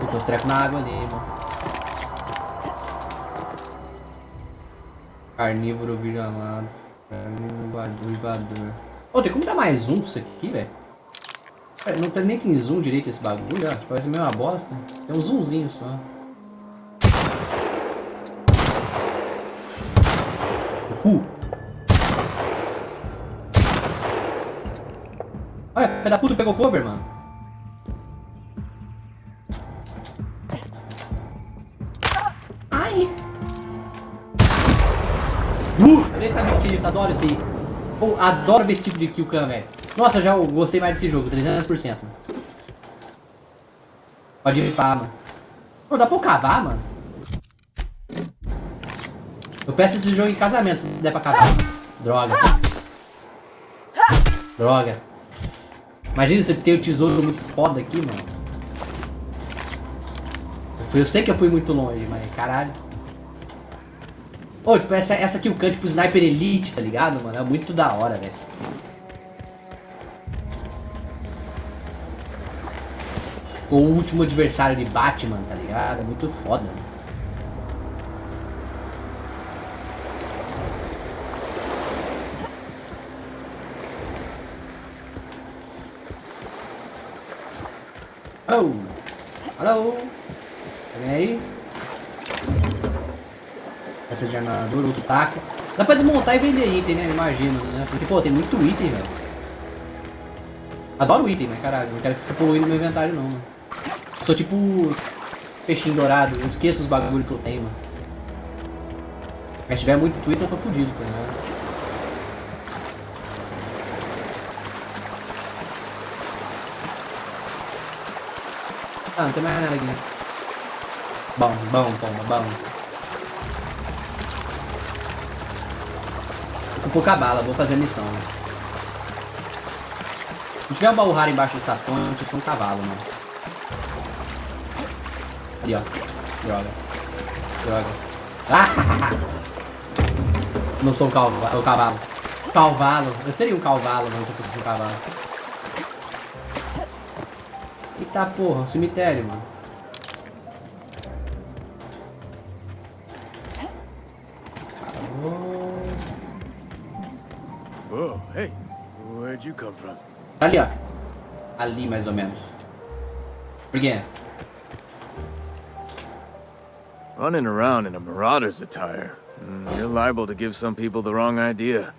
S1: Botou os trecos na água ali, mano. Carnívoro vira-lado. Carnívoro invador. Ô, tem como dar mais zoom pra isso aqui, velho? Não tem nem tem zoom direito esse bagulho, ó. Parece meio uma bosta. Tem um zoomzinho só. O cu. Olha, filho da puta pegou cover, mano. Ai. Eu nem sabia que tinha isso, adoro esse aí. Pô, adoro ver esse tipo de kill cam, velho. Nossa, já gostei mais desse jogo, 300%. Pode ir pá, mano. Pô, dá pra eu cavar, mano? Eu peço esse jogo em casamento, se der pra cavar. Droga. Droga. Imagina você ter o tesouro muito foda aqui, mano. Eu sei que eu fui muito longe, mas caralho. Ô, tipo, essa kill cam, tipo, Sniper Elite, tá ligado, mano? É muito da hora, velho. O último adversário de Batman, tá ligado? É muito foda, mano. Alô? Alô? Vem aí. Essa de armadura, outro taco. Dá pra desmontar e vender item, né? Imagino, né? Porque, pô, tem muito item, velho. Adoro item, mas caralho, não quero ficar poluindo meu inventário, não, mano. Sou tipo peixinho dourado, eu esqueço os bagulhos que eu tenho, mano. Mas se tiver muito Twitter, eu tô fudido, tá ligado? Ah, não tem mais nada aqui. Bom, toma, bom. Tô com pouca bala, vou fazer a missão. Se tiver um baú raro embaixo dessa ponte, eu sou um cavalo, mano. Ali, ó. Droga. Ah! Não sou o cavalo. Calvalo. Eu seria um cavalo, mano, se eu fosse um cavalo. Eita porra, um cemitério, mano.
S13: Oh, hey. Where'd you come from?
S1: Ali, ó. Ali, mais ou menos. Por quê?
S13: Running around in a marauder's attire. You're liable to give some people the wrong idea.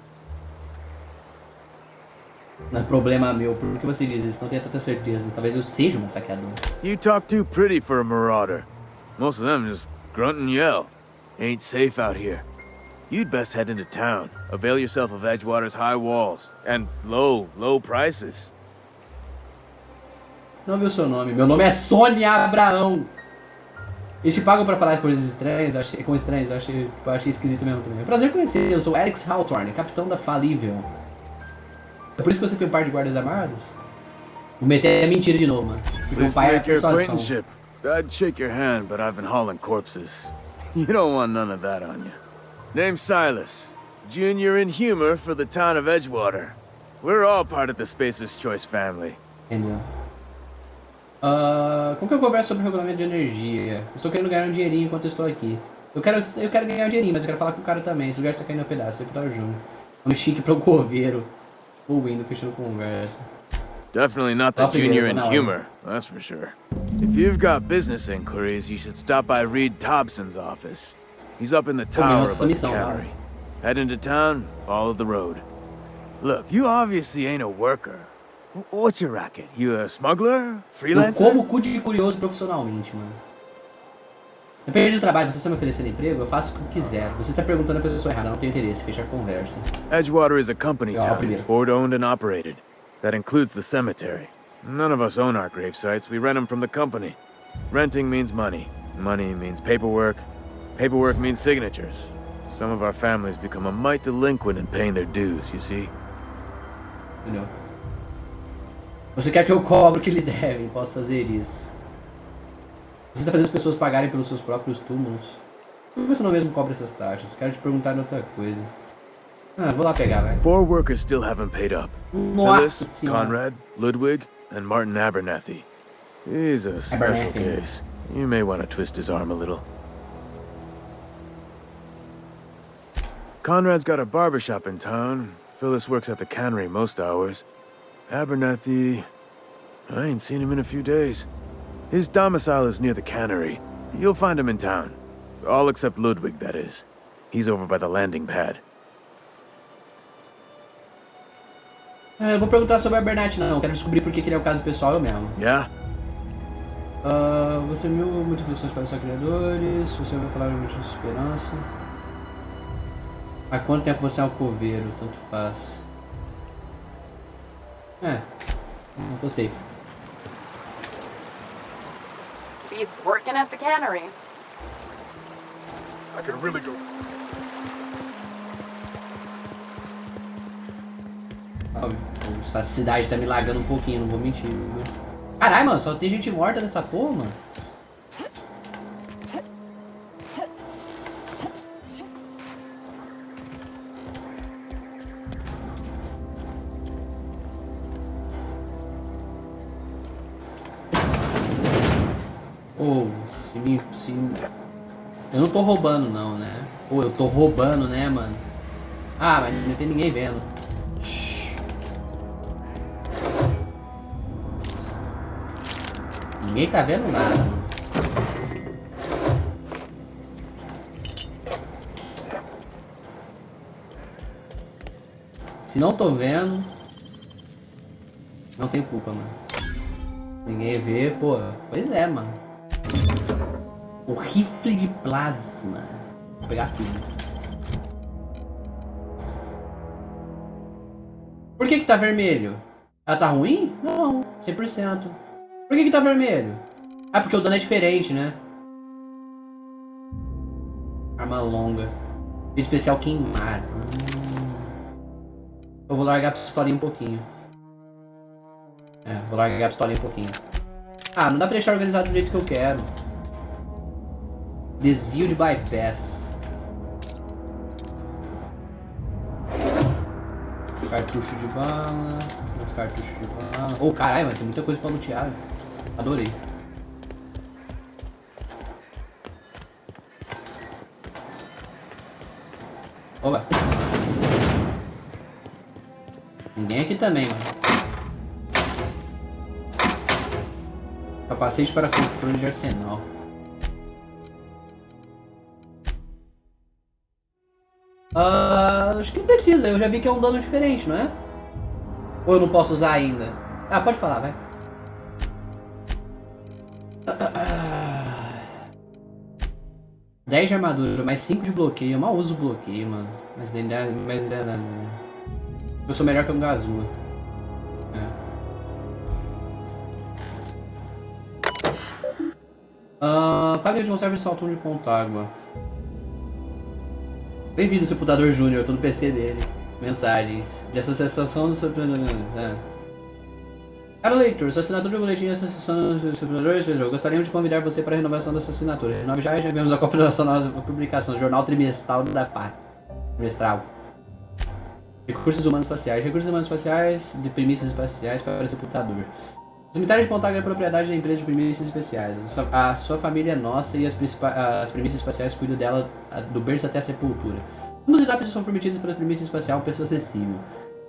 S1: Não é problema meu, por que você diz isso? Não tenho tanta certeza. Talvez eu seja uma saqueadora.
S13: You talk too pretty for a marauder. Most of them just grunt and yell. Ain't safe out here. You'd best head into town. Avail yourself of Edgewater's high walls. And low prices.
S1: Não viu o seu nome. Meu nome é Sônia Abraão. Eles te pagam pra falar coisas estranhas, eu achei esquisito mesmo também. É um prazer conhecer, eu sou Alex Hawthorne, capitão da Falível. É por isso que você tem um par de guardas armados? O meter é mentira de novo, mano. Porque o pai é a persuasão.
S13: I'd shake your hand, but I've been hauling corpses. You don't want none of that on you. Name's Silas. Junior in humor for the town of Edgewater. We're all part of the Spacer's Choice family.
S1: Entendeu? Como que eu converso sobre o regulamento de energia? Eu estou querendo ganhar um dinheirinho enquanto eu estou aqui. Eu quero ganhar um dinheirinho, mas eu quero falar com o cara também. Esse lugar está caindo a pedaço, eu quero estar junto. Nome chique para o coveiro. O Windows fechando conversa.
S13: Definitely not the junior in humor, that's for sure. If you've got business inquiries, you should stop by Reed Thompson's office. He's up in the tower above the cannery. Head into town, follow the road. Look, you obviously ain't a worker. What's your racket? You a smuggler? Freelancer?
S1: Eu como cu de curioso profissionalmente, mano. Depende do trabalho, vocês estão me oferecendo emprego, eu faço o que eu quiser. Você está perguntando a pessoa errada, não tenho interesse, fecha a conversa.
S13: Edgewater is a company town, board-owned and operated. That includes the cemetery. None of us own our grave sites, we rent them from the company. Renting means money. Money means paperwork. Paperwork means signatures. Some of our families become a mite delinquent in paying their dues, you see?
S1: Entendeu? Você quer que eu cobre o que lhe devem, posso fazer isso. Você está fazendo as pessoas pagarem pelos seus próprios túmulos. Por que você não mesmo cobra essas taxas? Quero te perguntar outra coisa. Vou lá pegar, vai.
S13: 4 workers still haven't paid up.
S1: Nossa senhora.
S13: Conrad, Ludwig, and Martin Abernathy. He's a special case. You may want to twist his arm a little. Conrad's got a barbershop in town. Phyllis works at the cannery most hours. Abernathy... I ain't seen him in a few days. His domicile is near the cannery. You'll find him in town. All except Ludwig, that is. He's over by the landing pad.
S1: Eu vou perguntar sobre a Abernathy, não. Eu quero descobrir por que ele é o caso pessoal mesmo.
S13: Yeah?
S1: Você viu muitas pessoas para os criadores. Você vai falar muito de esperança. Há quanto tempo você é um coveiro? Tanto faz. Não tô safe.
S14: Beats working at the cannery.
S9: I could really go.
S1: Essa cidade tá me lagando um pouquinho, não vou mentir. Caralho, mano, só tem gente morta nessa porra, mano. Eu não tô roubando não, né? Pô, eu tô roubando, né, mano? Mas não tem ninguém vendo. Shhh. Ninguém tá vendo nada, mano. Se não tô vendo, não tenho culpa, mano. Se ninguém vê, pô, pois é, mano. O rifle de plasma. Vou pegar tudo. Por que tá vermelho? Ela tá ruim? Não, 100%. Por que tá vermelho? Ah, porque o dano é diferente, né? Arma longa. Vídeo especial queimar. Eu vou largar a pistolinha um pouquinho. Vou largar a pistolinha um pouquinho. Ah, não dá pra deixar organizado do jeito que eu quero. Desvio de bypass. Cartucho de bala. Mais cartucho de bala. Oh, caralho, mas tem muita coisa pra lutear. Adorei. Opa. Ninguém aqui também, mano. Capacete para controle de arsenal. Acho que não precisa, eu já vi que é um dano diferente, não é? Ou eu não posso usar ainda? Ah, pode falar, vai. — 10 de armadura, mais 5 de bloqueio. Eu mal uso bloqueio, mano. Mas eu sou melhor que um Gazua. Fábrica de conserva e saltão de Pontágua. Bem-vindo, Sepultador Júnior. Eu tô no PC dele. Mensagens. De associação do Caro leitor, sua assinatura do boletim de associação dos Sepultadores fechou. Gostaríamos de convidar você para a renovação da sua assinatura. Renove já vemos a cópia da nossa publicação. Jornal trimestral da PARTE. Trimestral. Recursos humanos espaciais. Recursos humanos espaciais de premissas espaciais para o Sepultador. O cemitério de Pontágua é propriedade da empresa de premissas especiais. A sua família é nossa e as premissas espaciais cuidam dela do berço até a sepultura. Túmulos e lápides são permitidos pela premissa espacial um preço acessível.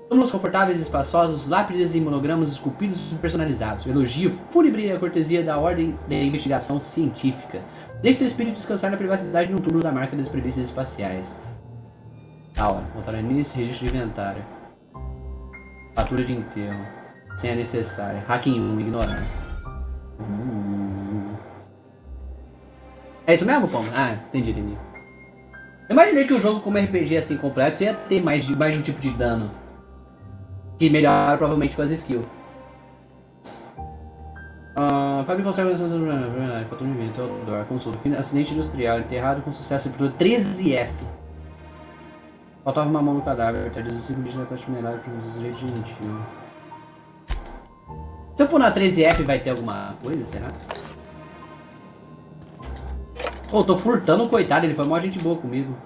S1: Túmulos confortáveis e espaçosos, lápides e monogramas esculpidos e personalizados. O elogio fúnebre e a cortesia da ordem da investigação científica. Deixe seu espírito descansar na privacidade de um túmulo da marca das premissas espaciais. Da hora. Voltar ao início, registro de inventário. Fatura de enterro. Senha necessária. Hacking 1, ignorar. É isso mesmo, Pão? Ah, entendi. Eu imaginei que o jogo como RPG assim complexo ia ter mais de um tipo de dano. Que melhora provavelmente com as skills. Fábrica conserva... Fator de vento, outdoor, consulta. Acidente industrial, enterrado com sucesso por 13F. Faltava uma mão no cadáver. Até 15 bichos na taxa minerária para os direitos gentil. Se eu for na 13F vai ter alguma coisa, será? Oh, tô furtando o coitado, ele foi uma gente boa comigo.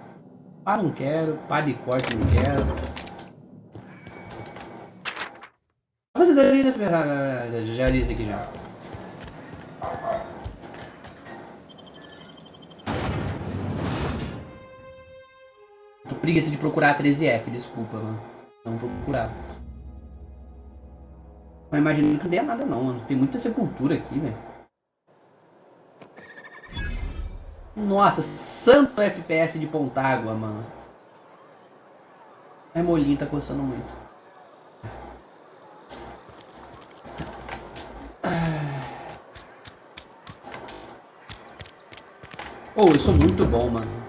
S1: Pá, não quero. Pá de corte, não quero. Você deveria esperar. Já li isso aqui já. Tô preguiça de procurar a 13F, desculpa, mano. Não vou procurar. Mas imagino que não tenha nada não, mano. Tem muita sepultura aqui, velho. Nossa, santo FPS de Pontágua, mano. Ai, molinho tá coçando muito. Oh, eu sou muito bom, mano.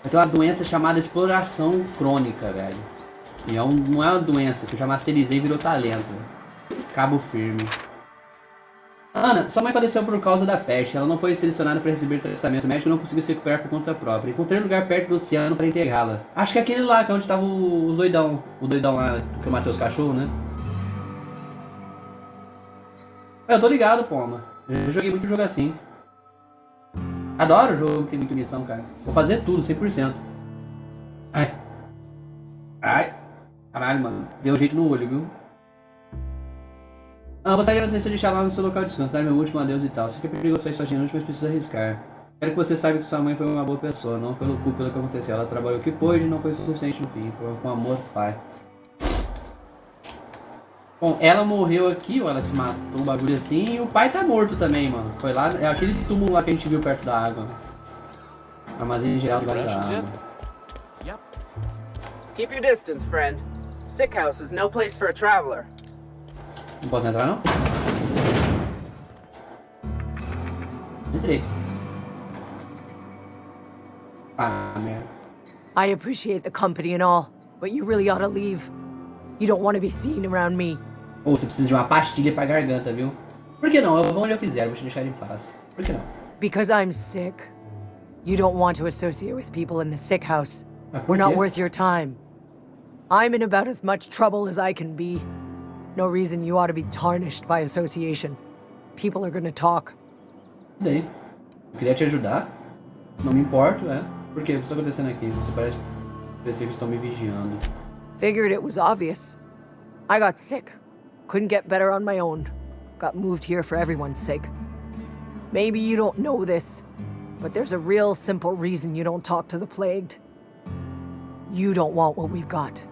S1: Eu tenho uma doença chamada exploração crônica, velho. E não é uma doença que eu já masterizei e virou talento. Cabo firme. Ana, sua mãe faleceu por causa da peste. Ela não foi selecionada para receber tratamento médico e não conseguiu se recuperar por conta própria. Encontrei um lugar perto do oceano para enterrá-la. Acho que é aquele lá, que é onde tava os doidão. O doidão lá que eu matei os cachorros, né? Eu tô ligado, Poma. Eu joguei muito jogo assim. Adoro o jogo que tem muita missão, cara. Vou fazer tudo, 100%. Ai. Caralho, mano. Deu um jeito no olho, viu? Gostaria de agradecer de deixar lá no seu local de descanso, dar meu último adeus e tal. Sei que é perigoso sair sozinho hoje, mas precisa arriscar. Quero que você saiba que sua mãe foi uma boa pessoa, não pelo que aconteceu. Ela trabalhou o que pôde e não foi o suficiente no fim. Foi com amor, pai. Bom, ela morreu aqui, ó, ela se matou, um bagulho assim, e o pai tá morto também, mano. Foi lá, é aquele túmulo lá que a gente viu perto da água. Armazém geral debaixo da água.
S15: Keep your distance, friend. Sick house is no place for a traveler.
S1: Não posso entrar, não? Entrei. Ah, merda.
S16: I appreciate the company and all, but you really ought to leave. You don't want to be seen around me.
S1: Ou você precisa de uma pastilha pra garganta, viu? Por que não? Eu vou onde eu quiser, vou te deixar em paz. Por que não?
S16: Because I'm sick. You don't want to associate with people in the sick house. We're not worth your time. I'm in about as much trouble as I can be. No reason you ought to be tarnished by association. People are gonna talk.
S1: Daí. Eu queria te ajudar. Não me importo, é. Por quê? O que está acontecendo aqui? Você parece que eles estão me vigiando.
S16: Figured it was obvious. I got sick. Couldn't get better on my own. Got moved here for everyone's sake. Maybe you don't know this, but there's a real simple reason you don't talk to the plagued. You don't want what we've got.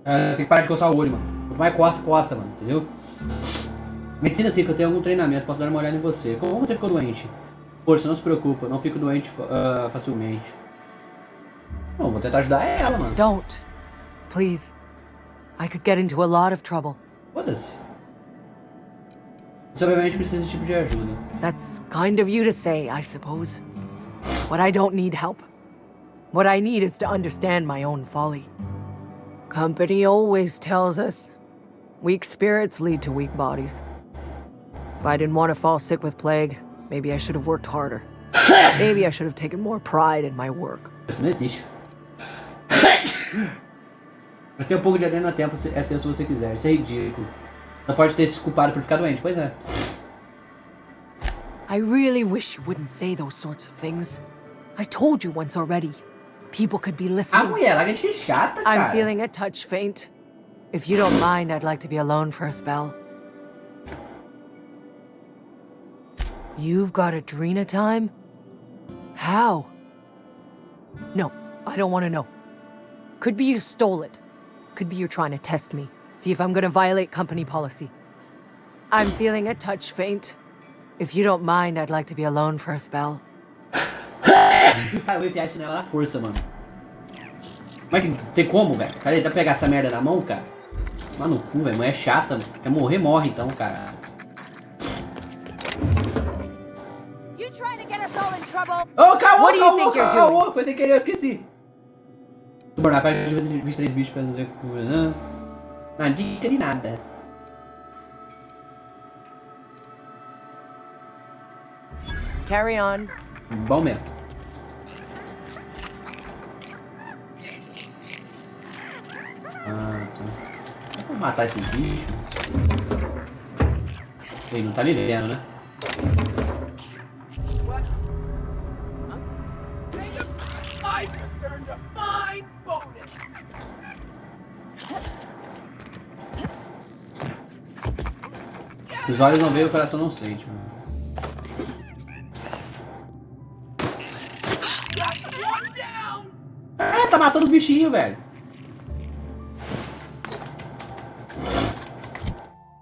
S1: Tem que parar de coçar o olho, mano. Quanto mais coça, mano, entendeu? Medicina sim, que eu tenho algum treinamento, posso dar uma olhada em você. Como você ficou doente? Força, não se preocupa, não fico doente facilmente. Bom, vou tentar ajudar ela, mano.
S16: Don't. Please. I could get into a lot of trouble.
S1: Foda-se. Você obviamente precisa desse tipo de ajuda.
S16: That's kind of you to say, I suppose. But I don't need help. What I need is to understand my own folly. Company always tells us, weak spirits lead to weak bodies. If I didn't want to fall sick with plague, maybe I should have worked harder. Maybe I should have taken more pride in my work.
S1: Isso não existe. Eu tenho um pouco de arena a tempo, é seu se você quiser. Isso é ridículo. Não pode ter se culpado por ficar doente, pois é.
S16: I really wish you wouldn't say those sorts of things. I told you once already. People could be listening.
S1: A mulher lá que é chata, cara.
S16: I'm feeling a touch faint. If you don't mind, I'd like to be alone for a spell. You've got Adrena time? How? No, I don't want to know. Could be you stole it. Could be you're trying to test me. See if I'm gonna violate company policy. I'm feeling a touch faint. If you don't mind, I'd like to be alone for a spell.
S1: Eu vou enfiar isso nela na força, mano. Como é que tem como, velho? Cadê? Dá pra pegar essa merda na mão, cara? Mano, no cu, velho. Mulher chata, mano. Quer morrer, morre então, cara. Ô, caô! Foi sem querer, eu esqueci. Subornar para 23 bichos pra fazer cura. Não, dica de nada.
S16: Carry on.
S1: Bom mesmo. Ah, tá. Vou matar esses bichos. Ele não tá me vendo, né? Os olhos não veem, o coração não sente, mano. Ah, tá matando os bichinhos, velho.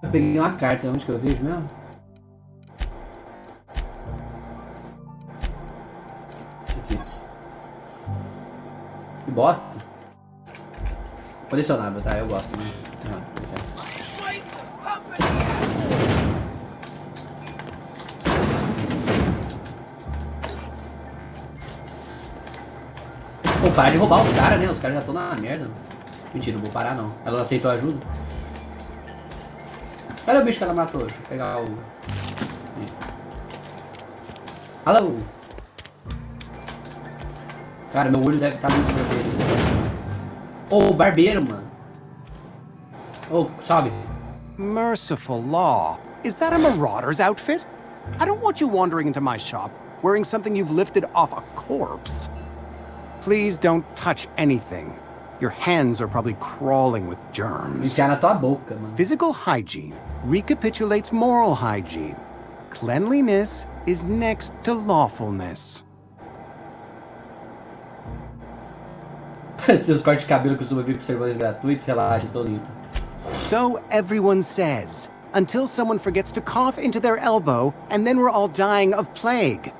S1: Eu peguei uma carta, onde que eu vejo mesmo? Aqui. Que bosta. Colecionável, tá? Eu gosto, né? Pô, parar de roubar os caras, né? Os caras já estão na merda. Mentira, não vou parar não. Ela não aceitou ajuda. Cadê o bicho que ela matou? Deixa eu pegar o... Alô? Cara, meu olho deve estar muito vermelho. Ô, o barbeiro, mano. Ô, salve.
S17: Merciful law. Is that a marauder's outfit? I don't want you wandering into my shop wearing something you've lifted off a corpse. Please don't touch anything. Your hands are probably crawling with germs.
S1: Enfiar na tua boca, mano.
S17: Physical hygiene recapitulates moral hygiene. Cleanliness is next to lawfulness.
S1: Seus cortes de cabelo costumam vir com sermões gratuitos, relaxa, estou limpo.
S17: So everyone says, until someone forgets to cough into their elbow, and then we're all dying of plague.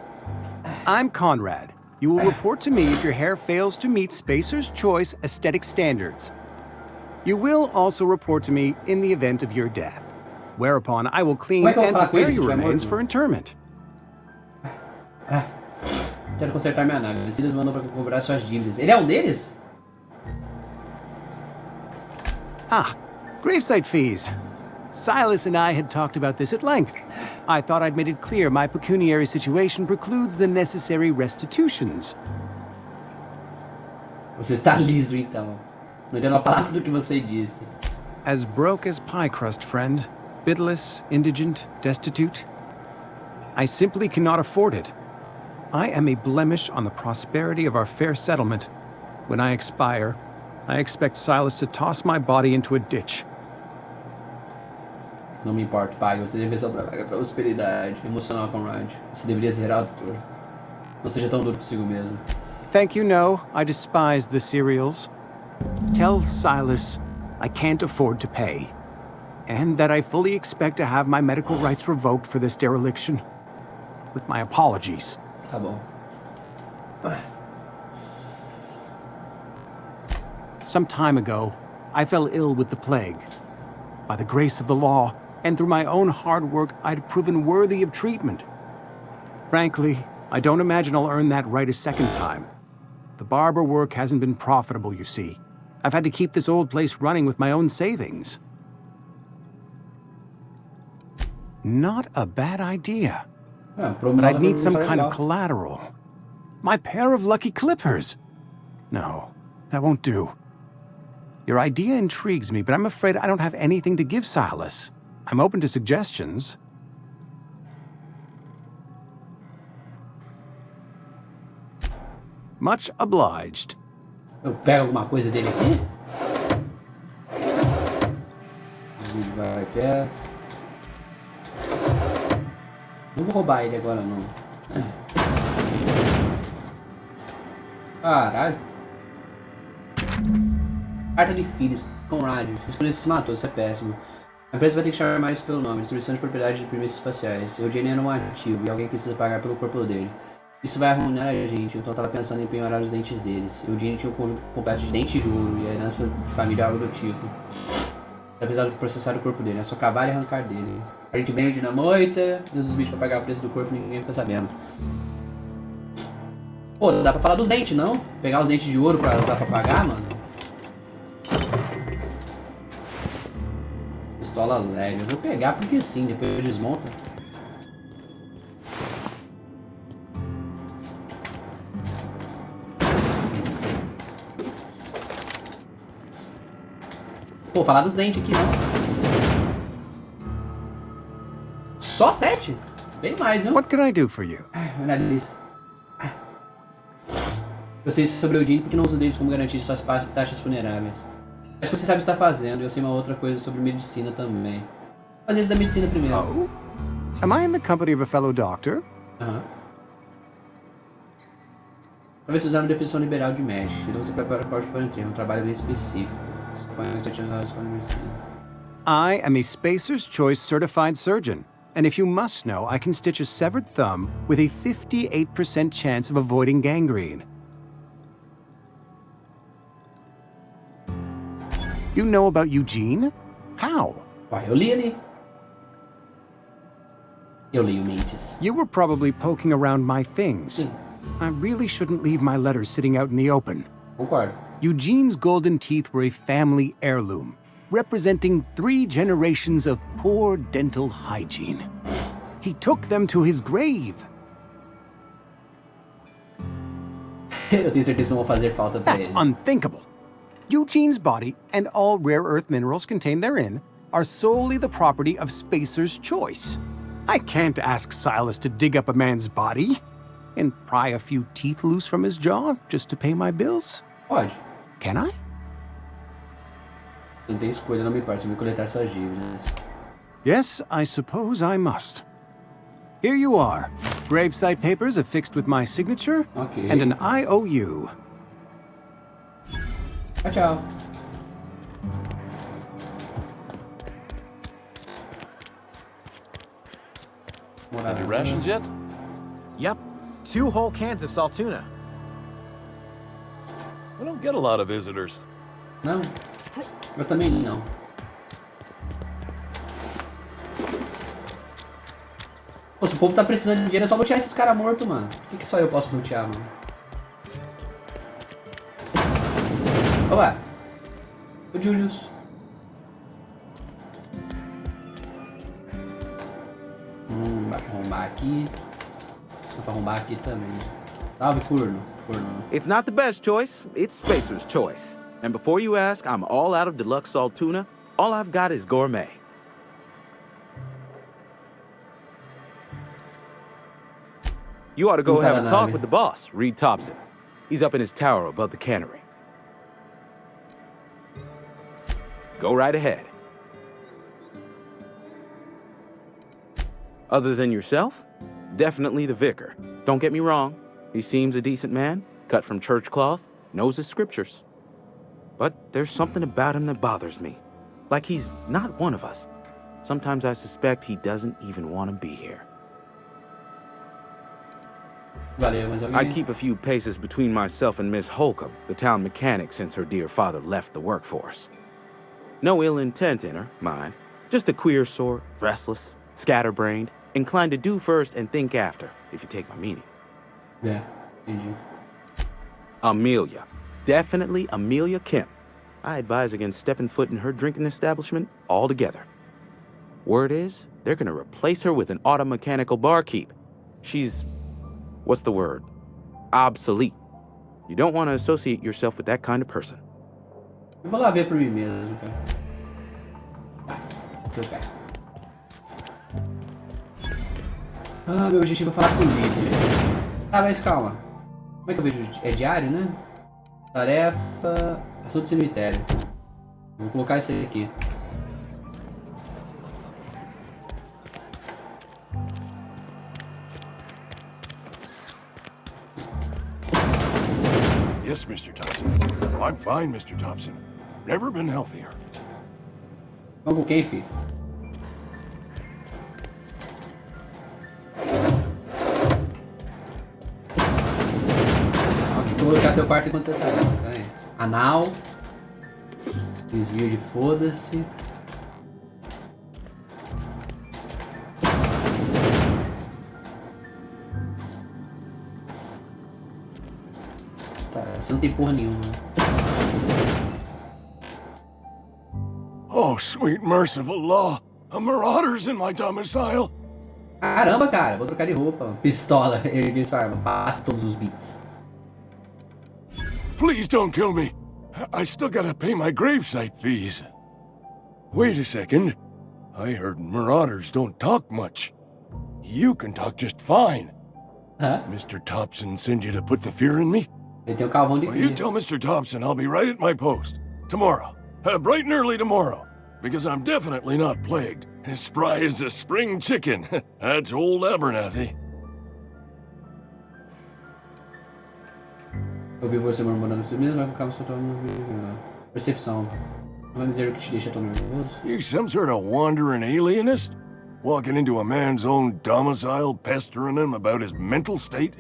S17: I'm Conrad. You will report to me if your hair fails to meet Spacer's Choice aesthetic standards. You will also report to me in the event of your death, whereupon I will clean and prepare your remains for interment.
S1: Quero consertar minha nave. Silas mandou pra cobrar suas dívidas. Ele é um deles?
S17: Ah, gravesite fees. Silas and I had talked about this at length. I thought I'd made it clear my pecuniary situation precludes the necessary restitutions.
S1: Você está liso, então. Não entendo uma palavra do que você disse.
S17: As broke as pie crust, friend. Bidless, indigent, destitute. I simply cannot afford it. I am a blemish on the prosperity of our fair settlement. When I expire, I expect Silas to toss my body into a ditch.
S1: Não me importa, pai. Você deve sua própria prosperidade emocional, Conrad. Você deveria zerar tudo. Não seja tão duro consigo mesmo.
S17: Thank you, no. I despise the cereals. Tell Silas I can't afford to pay. And that I fully expect to have my medical rights revoked for this dereliction. With my apologies.
S1: Tá bom.
S17: Some time ago, I fell ill with the plague. By the grace of the law, and through my own hard work, I'd proven worthy of treatment. Frankly, I don't imagine I'll earn that right a second time. The barber work hasn't been profitable, you see. I've had to keep this old place running with my own savings. Not a bad idea. But I'd need some kind of collateral. My pair of lucky clippers. No, that won't do. Your idea intrigues me, but I'm afraid I don't have anything to give Silas. I'm open to suggestions. Much obliged.
S1: Eu pego alguma coisa dele aqui? Vai, peça. Não vou roubar ele agora, não. Caralho. Carta de Phyllis, Conrad. Escolha se matou, isso é péssimo. A empresa vai ter que chamar isso pelo nome. Distribuição de propriedade de premissas espaciais. Eugênio era um ativo e alguém precisa pagar pelo corpo dele. Isso vai arruinar a gente, então eu tava pensando em penhorar os dentes deles. Eugênio tinha um conjunto completo de dentes de ouro e a herança de família algo do tipo. Apesar de processar o corpo dele, é só cavar e arrancar dele. A gente vende na moita, usa os bichos pra pagar o preço do corpo e ninguém fica sabendo. Pô, dá pra falar dos dentes, não? Pegar os dentes de ouro pra usar pra pagar, mano? Pistola leve, eu vou pegar porque sim, depois eu desmonto. Pô, falar dos dentes aqui, não. Só 7? Bem mais, viu?
S17: What can I do for you?
S1: Meu nariz. Eu sei sobre o Eugene porque não uso deles como garantia de suas taxas funerárias. Acho que você sabe o que está fazendo e eu sei uma outra coisa sobre medicina também. Vou fazer isso da medicina primeiro.
S17: Oh? Am I in the company of a fellow doctor?
S1: Aham. Talvez usar uma definição liberal de médico. Então você prepara o corte para um trabalho bem específico.
S17: I am a Spacer's Choice certified surgeon, and if you must know, I can stitch a severed thumb with a 58% chance of avoiding gangrene. You know about Eugene? How?
S1: Why, eu li ali. Eu leio mentes.
S17: You were probably poking around my things.
S1: Sim.
S17: I really shouldn't leave my letters sitting out in the open.
S1: Concordo.
S17: Eugene's golden teeth were a family heirloom, representing 3 generations of poor dental hygiene. He took them to his grave.
S1: Eu tenho certeza que vão fazer falta pra ele.
S17: That's unthinkable. Eugene's body and all rare earth minerals contained therein are solely the property of Spacer's Choice. I can't ask Silas to dig up a man's body and pry a few teeth loose from his jaw just to pay my bills.
S1: Pode.
S17: Can I?
S1: Não tem escolha, não me importa, se me coletar suas dívidas.
S17: Yes, I suppose I must. Here you are. Gravesite papers affixed with my signature and an IOU.
S1: Tchau, tchau.
S18: Have you rations yet?
S19: Yep. 2 whole cans of salt tuna.
S18: We don't get a lot of visitors.
S1: Não. Eu também não. Pô, se povo tá precisando de dinheiro, é só lutear esses caras mortos, mano. Por que só eu posso lutear, mano? Olha lá. O Julius. Vai arrombar aqui. Dá pra arrombar aqui também. Salve, Curno.
S20: It's not the best choice, it's Spacer's choice. And before you ask, I'm all out of deluxe salt tuna. All I've got is gourmet. You ought to go have a talk with the boss, Reed Thompson. He's up in his tower above the cannery. Go right ahead. Other than yourself, definitely the vicar. Don't get me wrong, he seems a decent man, cut from church cloth, knows his scriptures. But there's something about him that bothers me. Like he's not one of us. Sometimes I suspect he doesn't even want to be here. I'd keep a few paces between myself and Miss Holcomb, the town mechanic, since her dear father left the workforce. No ill intent in her, mind. Just a queer sort, restless, scatterbrained, inclined to do first and think after, if you take my meaning.
S1: Yeah, entendi.
S20: Amelia. Definitely Amelia Kim. I advise against stepping foot in her drinking establishment altogether. Word is, they're gonna replace her with an auto-mechanical barkeep. She's... what's the word? Obsolete. You don't want to associate yourself with that kind of person.
S1: Eu vou lá ver por mim mesmo, cara. Trocar. Ah, meu objetivo é falar com o líder. Ah, mas calma. Como é que eu vejo? É diário, né? Tarefa... Ação do cemitério. Vou colocar isso aqui.
S21: Yes, Mr. Thompson. I'm fine, Mr. Thompson. Never been healthier.
S1: Vamos com quem, filho? Vou colocar teu quarto enquanto você tá aí. Anal. Desvio de foda-se. Tá, você não tem porra nenhuma.
S21: Oh, sweet merciful law. A marauder's in my domicile.
S1: Caramba, cara. Vou trocar de roupa. Pistola. Erguer sua arma. Passa todos os bits.
S21: Please don't kill me. I still gotta pay my gravesite fees. Wait a second. I heard marauders don't talk much. You can talk just fine.
S1: Huh?
S21: Mr. Thompson sent you to put the fear in me?
S1: Ele tem calvão de
S21: You tell Mr. Thompson I'll be right at my post. Tomorrow. Bright and early tomorrow. Because I'm definitely not plagued. As spry as a spring chicken. That's old Abernathy.
S1: Eu vi você murmurando isso mesmo, vai ficar você percepção. Não vai dizer o que te deixa tão nervoso.
S21: You some sort of wandering alienist? Walking into a man's own domicile, pestering him about his mental state?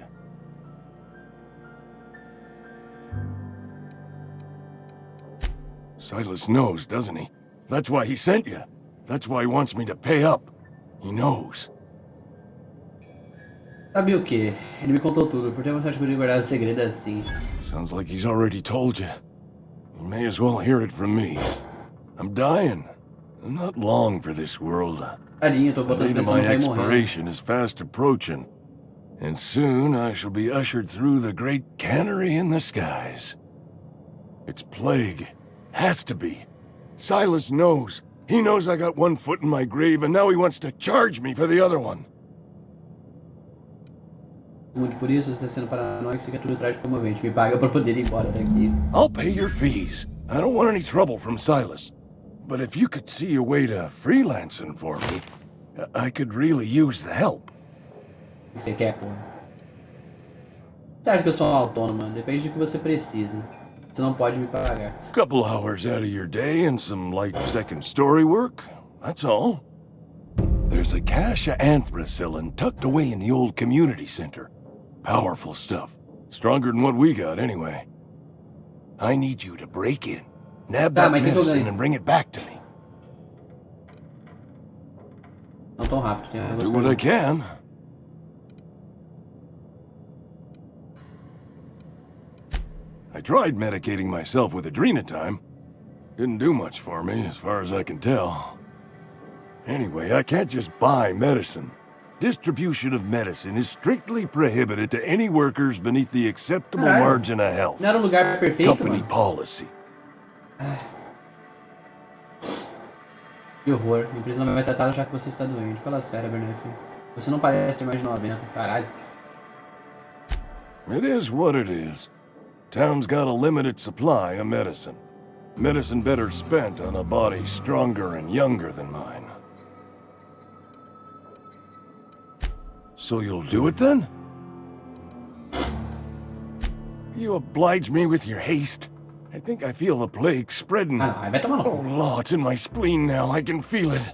S21: Silas knows, doesn't he? That's why he sent you. That's why he wants me to pay up. He knows.
S1: Sabe o que? Ele me contou tudo, por ter uma sorte de guardar o segredo assim.
S21: Sounds like he's already told you. You may as well hear it from me. I'm dying. I'm not long for this world.
S1: Tadinho, tô
S21: The
S1: botando
S21: date of
S1: pressão
S21: my
S1: no vai morrer.
S21: expiration is fast approaching. And soon I shall be ushered through the great cannery in the skies. It's plague. Has to be. Silas knows. He knows I got one foot in my grave, and now he wants to charge me for the other one.
S1: Muito por isso, você está sendo paranoico, você quer tudo atrás de comovente. Me paga pra poder ir embora daqui.
S21: I'll pay your fees. I don't want any trouble from Silas. But if you could see a way to freelancing for me, I could really use the help.
S1: O que você quer, pô? Você acha que eu sou um autônomo? Depende do que você precisa. Você não pode me pagar.
S21: Couple hours out of your day and some light second story work. That's all. There's a cache of anthracillin tucked away in the old community center. Powerful stuff. Stronger than what we got, anyway. I need you to break in, nab that medicine, and bring it back to me.
S1: Não tão rápido, tem
S21: Do what I can. I tried medicating myself with adrenatime. Didn't do much for me, as far as I can tell. Anyway, I can't just buy medicine. Distribution of medicine is strictly prohibited to any workers beneath the acceptable margin of health.
S1: Não era um lugar perfeito,
S21: Company
S1: mano.
S21: policy.
S1: Que horror. A empresa não vai tratá-lo já que você está doente. Fala sério, Abernathy. Você não parece ter mais de 90. Caralho.
S21: It is what it is. Town's got a limited supply of medicine. Medicine better spent on a body stronger and younger than mine. So you'll do it then? You oblige me with your haste. I think I feel the plague spreading. Oh, Lord, it's in my spleen now. I can feel it.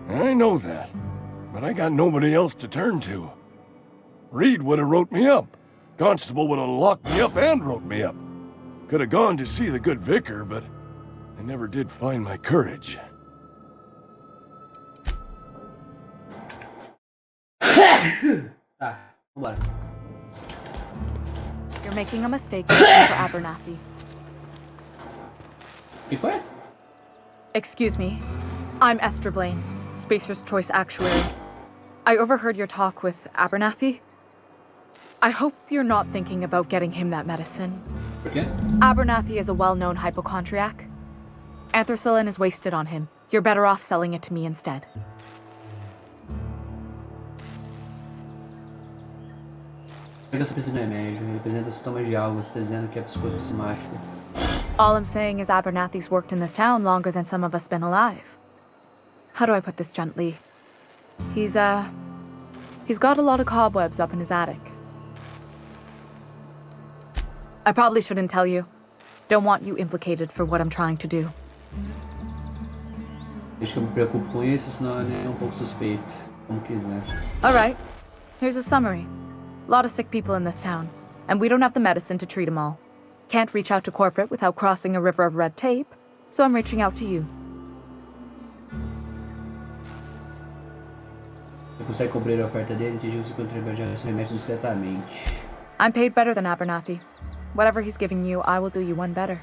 S21: I know that, but I got nobody else to turn to. Reed would have wrote me up. Constable would have locked me up and wrote me up. Could have gone to see the good vicar, but I never did find my courage.
S1: Tá, vambora.
S2: You're making a mistake for Abernathy.
S1: Que foi?
S2: Excuse me. I'm Esther Blaine, Spacer's Choice Actuary. I overheard your talk with Abernathy. I hope you're not thinking about getting him that medicine.
S1: Por quê?
S2: Abernathy is a well-known hypochondriac. Anthracillin is wasted on him. You're better off selling it to me instead.
S1: Por que você precisa de remédio? Representa sintomas de algo. Você está dizendo que é psicossomático.
S2: All I'm saying is Abernathy's worked in this town longer than some of us been alive. How do I put this gently? He's got a lot of cobwebs up in his attic. I probably shouldn't tell you. Don't want you implicated for what I'm trying to do.
S1: Deixa que eu me preocupo com isso, senão é nem um pouco suspeito. Como quiser.
S2: Alright, here's a summary. A lot of sick people in this town, and we don't have the medicine to treat them all. Can't reach out to corporate without crossing a river of red tape, so I'm reaching out to you.
S1: Você consegue cobrir a oferta dele? Te digo se contrabandear os remédios discretamente.
S2: I'm paid better than Abernathy. Whatever he's giving you, I will do you one better.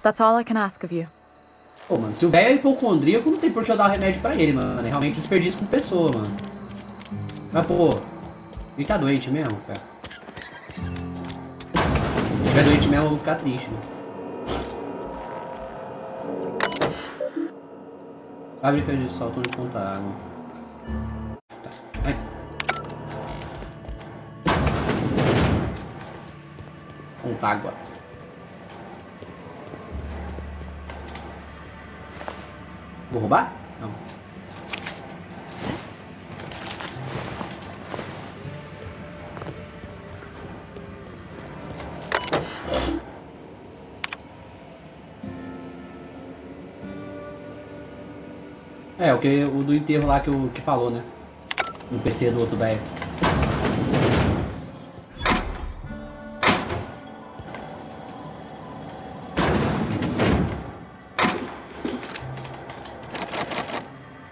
S2: That's all I can ask of you.
S1: Pô, mano, se o velho é hipocondríaco, não tem por que eu dar remédio pra ele, mano. É realmente desperdício com pessoa, mano. Mas, pô, ele tá doente mesmo, cara. Se tiver doente mesmo, eu vou ficar triste, mano. Fábrica de salto de conta água. Tá, vai. Conta água. Vou roubar? Não. É, o do enterro lá que falou, né? No PC do outro velho.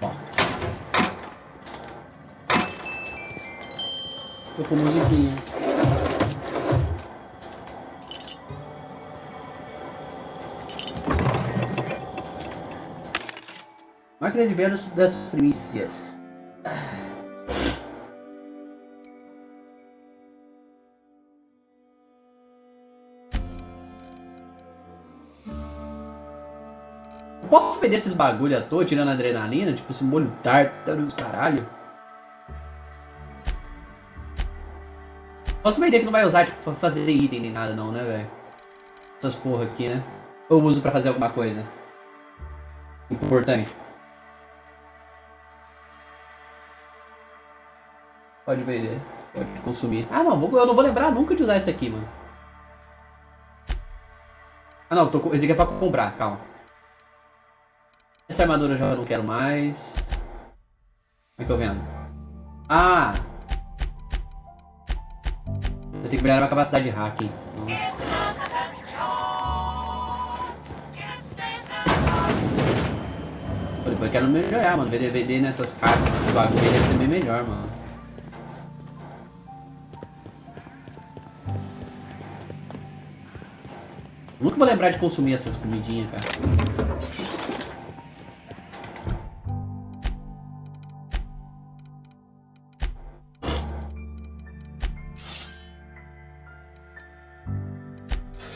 S1: Bosta. Tô com musiquinha. Máquina de vendas das primícias. Posso vender esses bagulho à toa, tirando adrenalina? Tipo esse molho tártaro dos caralho. Posso vender que não vai usar tipo, pra fazer item nem nada não, né, velho? Essas porra aqui, né? Ou uso pra fazer alguma coisa importante. Pode vender, pode consumir. Ah não, eu não vou lembrar nunca de usar esse aqui, mano. Ah não, esse aqui é pra comprar, calma. Essa armadura eu já não quero mais. Como é que eu vendo? Ah! Eu tenho que melhorar minha capacidade de hacking. Depois eu quero melhorar, mano. Vender nessas casas, esses bagulho deve ser bem melhor, mano. Nunca vou lembrar de consumir essas comidinhas, cara.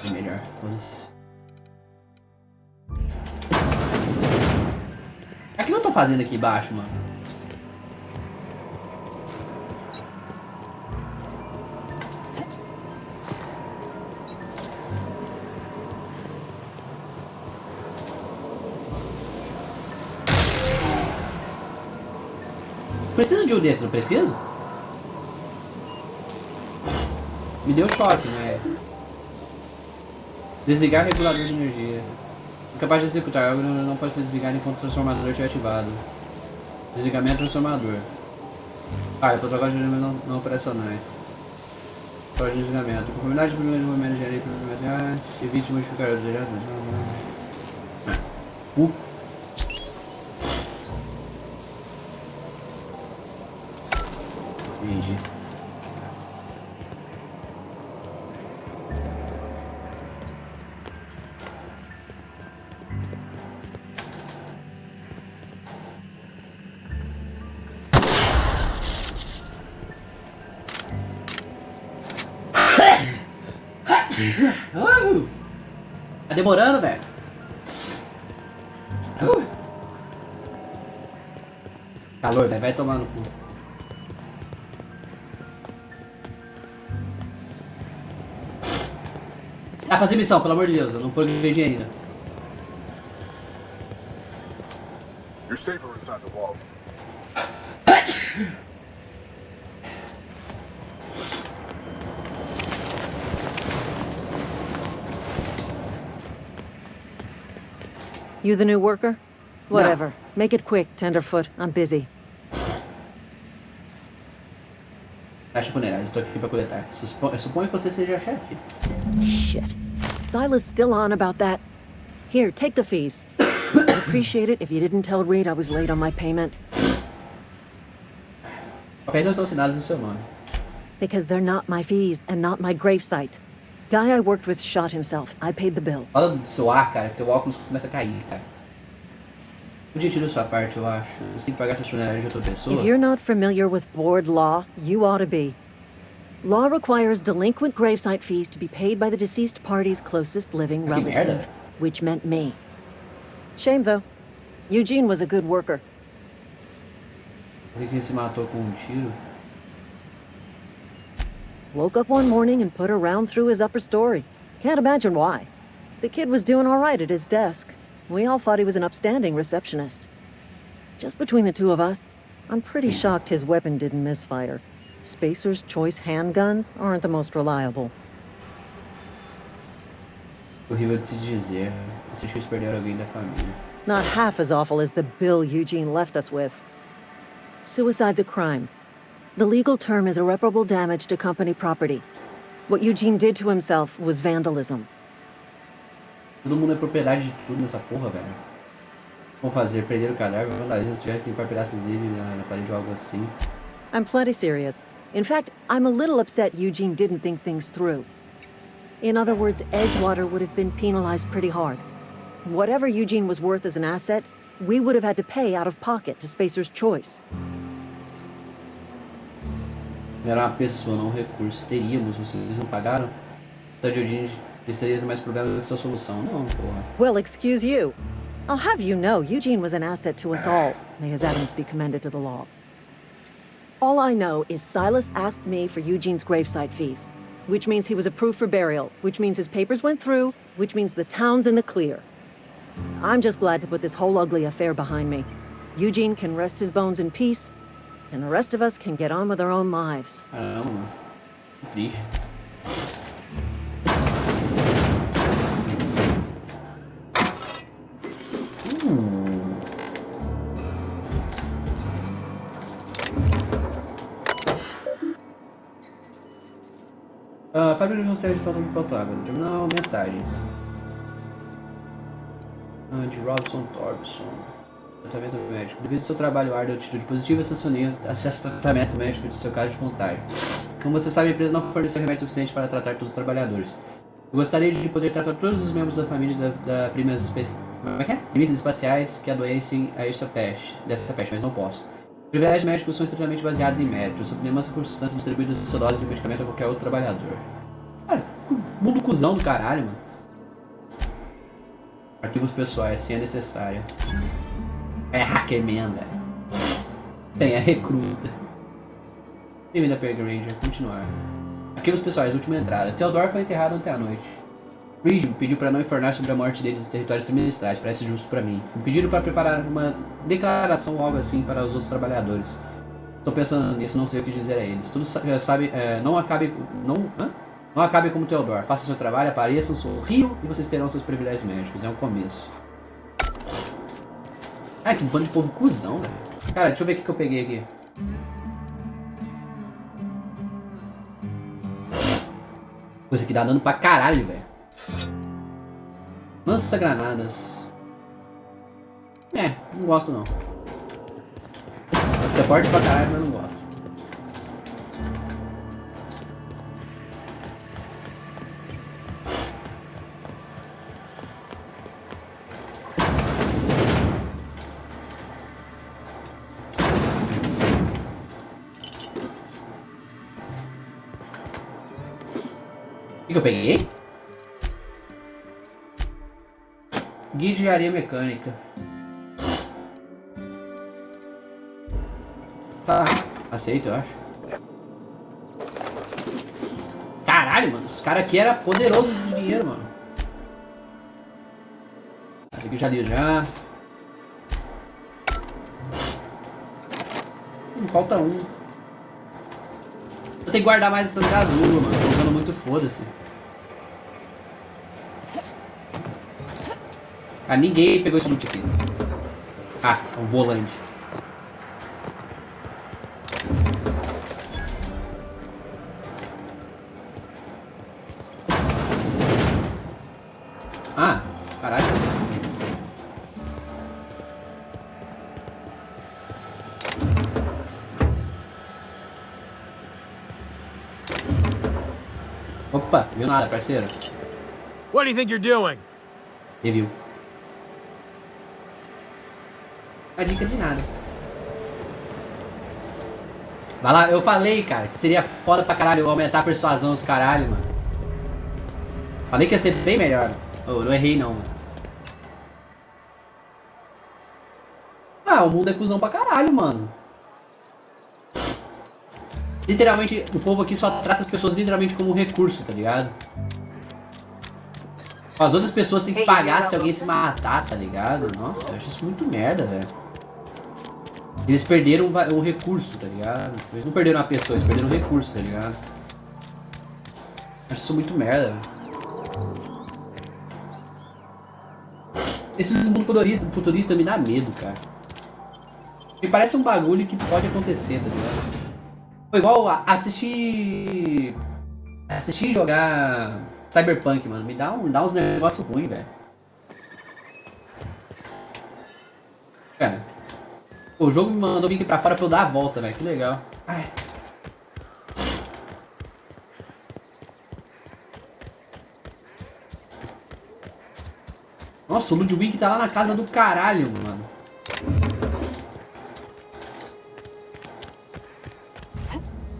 S1: É melhor, foda-se. O que eu tô fazendo aqui embaixo, mano? Preciso de um desse, não preciso? Me deu choque, né? Desligar regulador de energia. Incapaz de executar algo não pode ser desligado enquanto o transformador estiver ativado. Desligamento transformador. Ah, protocolos de desligamento não operacionais. Protocolo de desligamento. Conformidade de primeiro movimento de engenharia. Evite modificar o direto. Entendi. Tá demorando, velho. Calor, velho. Vai tomar no cu. Ah, fazer missão, pelo amor de Deus. Eu não progredi ainda.
S9: You're safer inside the walls.
S8: You the new worker? Whatever. No. Make it quick, Tenderfoot. I'm busy.
S1: Caixa funerária, estou aqui para coletar. Eu suponho que você seja a chefe.
S8: Shit. Silas still on about that. Here, take the fees. I'd appreciate it if you didn't tell Reed I was late on my payment.
S1: Papéis não estão assinados em seu nome.
S8: Because they're not my fees and not my gravesite. Guy I worked with shot himself. I paid the bill.
S1: Fala do seu ar, cara, que teu óculos começa a cair, cara. Podia tirar sua parte, eu acho. Você tem que pagar suas funerárias de outra pessoa.
S8: If you're not familiar with board law, you ought to be. Law requires delinquent gravesite fees to be paid by the deceased party's closest living relative, which meant me. Shame, though. Eugene was a good worker.
S1: Você que se matou com tiro?
S8: Woke up one morning and put a round through his upper story. Can't imagine why. The kid was doing all right at his desk. We all thought he was an upstanding receptionist. Just between the two of us, I'm pretty shocked his weapon didn't misfire. Spacer's Choice handguns aren't the most reliable.
S1: Horrível de se dizer. Vocês que perderam alguém da família.
S8: Not half as awful as the bill Eugene left us with. Suicide's a crime. The legal term is irreparable damage to company property. What Eugene did to himself was vandalism.
S1: Todo mundo é propriedade de tudo nessa porra, velho. Vamos fazer, prender o cadáver, vandalismo, se tiver que limpar pedaços dele na parede ou algo assim.
S8: I'm plenty serious. In fact, I'm a little upset Eugene didn't think things through. In other words, Edgewater would have been penalized pretty hard. Whatever Eugene was worth as an asset, we would have had to pay out of pocket to Spacer's Choice.
S1: Era uma pessoa, não um recurso. Teríamos, vocês não pagaram? Só de Eugene precisaria ser mais problema do que sua solução. Não, porra.
S8: Well, excuse you. I'll have you know, Eugene was an asset to us all. May his atoms be commended to the law. All I know is Silas asked me for Eugene's gravesite fees, which means he was approved for burial, which means his papers went through, which means the town's in the clear. I'm just glad to put this whole ugly affair behind me. Eugene can rest his bones in peace, and the rest of us can get on with our own lives.
S1: Caramba, triste. Fábrica de conserva de sótão potável. Terminal mensagens. De Robson Thorbson. Tratamento médico. Devido ao seu trabalho árduo e atitude positiva, sancionei acesso ao tratamento médico do seu caso de contágio. Como você sabe, a empresa não forneceu remédio suficiente para tratar todos os trabalhadores. Eu gostaria de poder tratar todos os membros da família da primícias espaciais que adoecem a esta peste, mas não posso. Privilégios médicos são estritamente baseados em méritos, sob nenhuma circunstância distribuídos sua dose de medicamento a qualquer outro trabalhador. Cara, mundo cuzão do caralho, mano. Arquivos pessoais, senha necessária. É hackerman, velho. Tem a recruta. Bem-vindo a Peg Ranger, continuar. Arquivos pessoais, última entrada. Theodore foi enterrado ontem à noite. Reed me pediu para não informar sobre a morte dele nos territórios trimestrais, parece justo para mim. Me pediram para preparar uma declaração ou algo assim para os outros trabalhadores. Estou pensando nisso, não sei o que dizer a eles. Tudo sabe, não acabe como Theodore. Faça seu trabalho, apareçam, sorriam e vocês terão seus privilégios médicos. É um começo. Ai, que bando de povo cuzão, velho. Cara, deixa eu ver o que eu peguei aqui. Coisa que dá dano pra caralho, velho. Lança-granadas. Não gosto não. Você é forte pra caralho, mas não gosto. O que eu peguei? Guia de areia mecânica. Tá, aceito, eu acho. Caralho, mano. Esse cara aqui era poderoso de dinheiro, mano. Esse aqui já deu já. Falta um. Eu tenho que guardar mais essas gasulas, mano. Tô usando muito foda-se. Ah, ninguém pegou esse loot aqui. Ah, é um volante. Ah, caralho. Opa, viu nada, parceiro.
S7: What do you think you're doing?
S1: Review. A dica de nada. Vai lá, eu falei, cara, que seria foda pra caralho aumentar a persuasão dos caralho, mano. Falei que ia ser bem melhor. Oh, não errei não, mano. Ah, o mundo é cuzão pra caralho, mano. Literalmente, o povo aqui só trata as pessoas literalmente como um recurso, tá ligado? As outras pessoas têm que pagar se alguém se matar, tá ligado? Nossa, eu acho isso muito merda, velho. Eles perderam um recurso, tá ligado? Eles não perderam uma pessoa, eles perderam um recurso, tá ligado? Eu acho isso muito merda, velho. Esses mundos futuristas me dá medo, cara. Me parece um bagulho que pode acontecer, tá ligado? Foi igual assistir jogar Cyberpunk, mano. Me dá uns negócios ruins, velho. Cara, o jogo me mandou vir aqui pra fora pra eu dar a volta, velho. Que legal. Ai. Nossa, o Ludwig tá lá na casa do caralho, mano.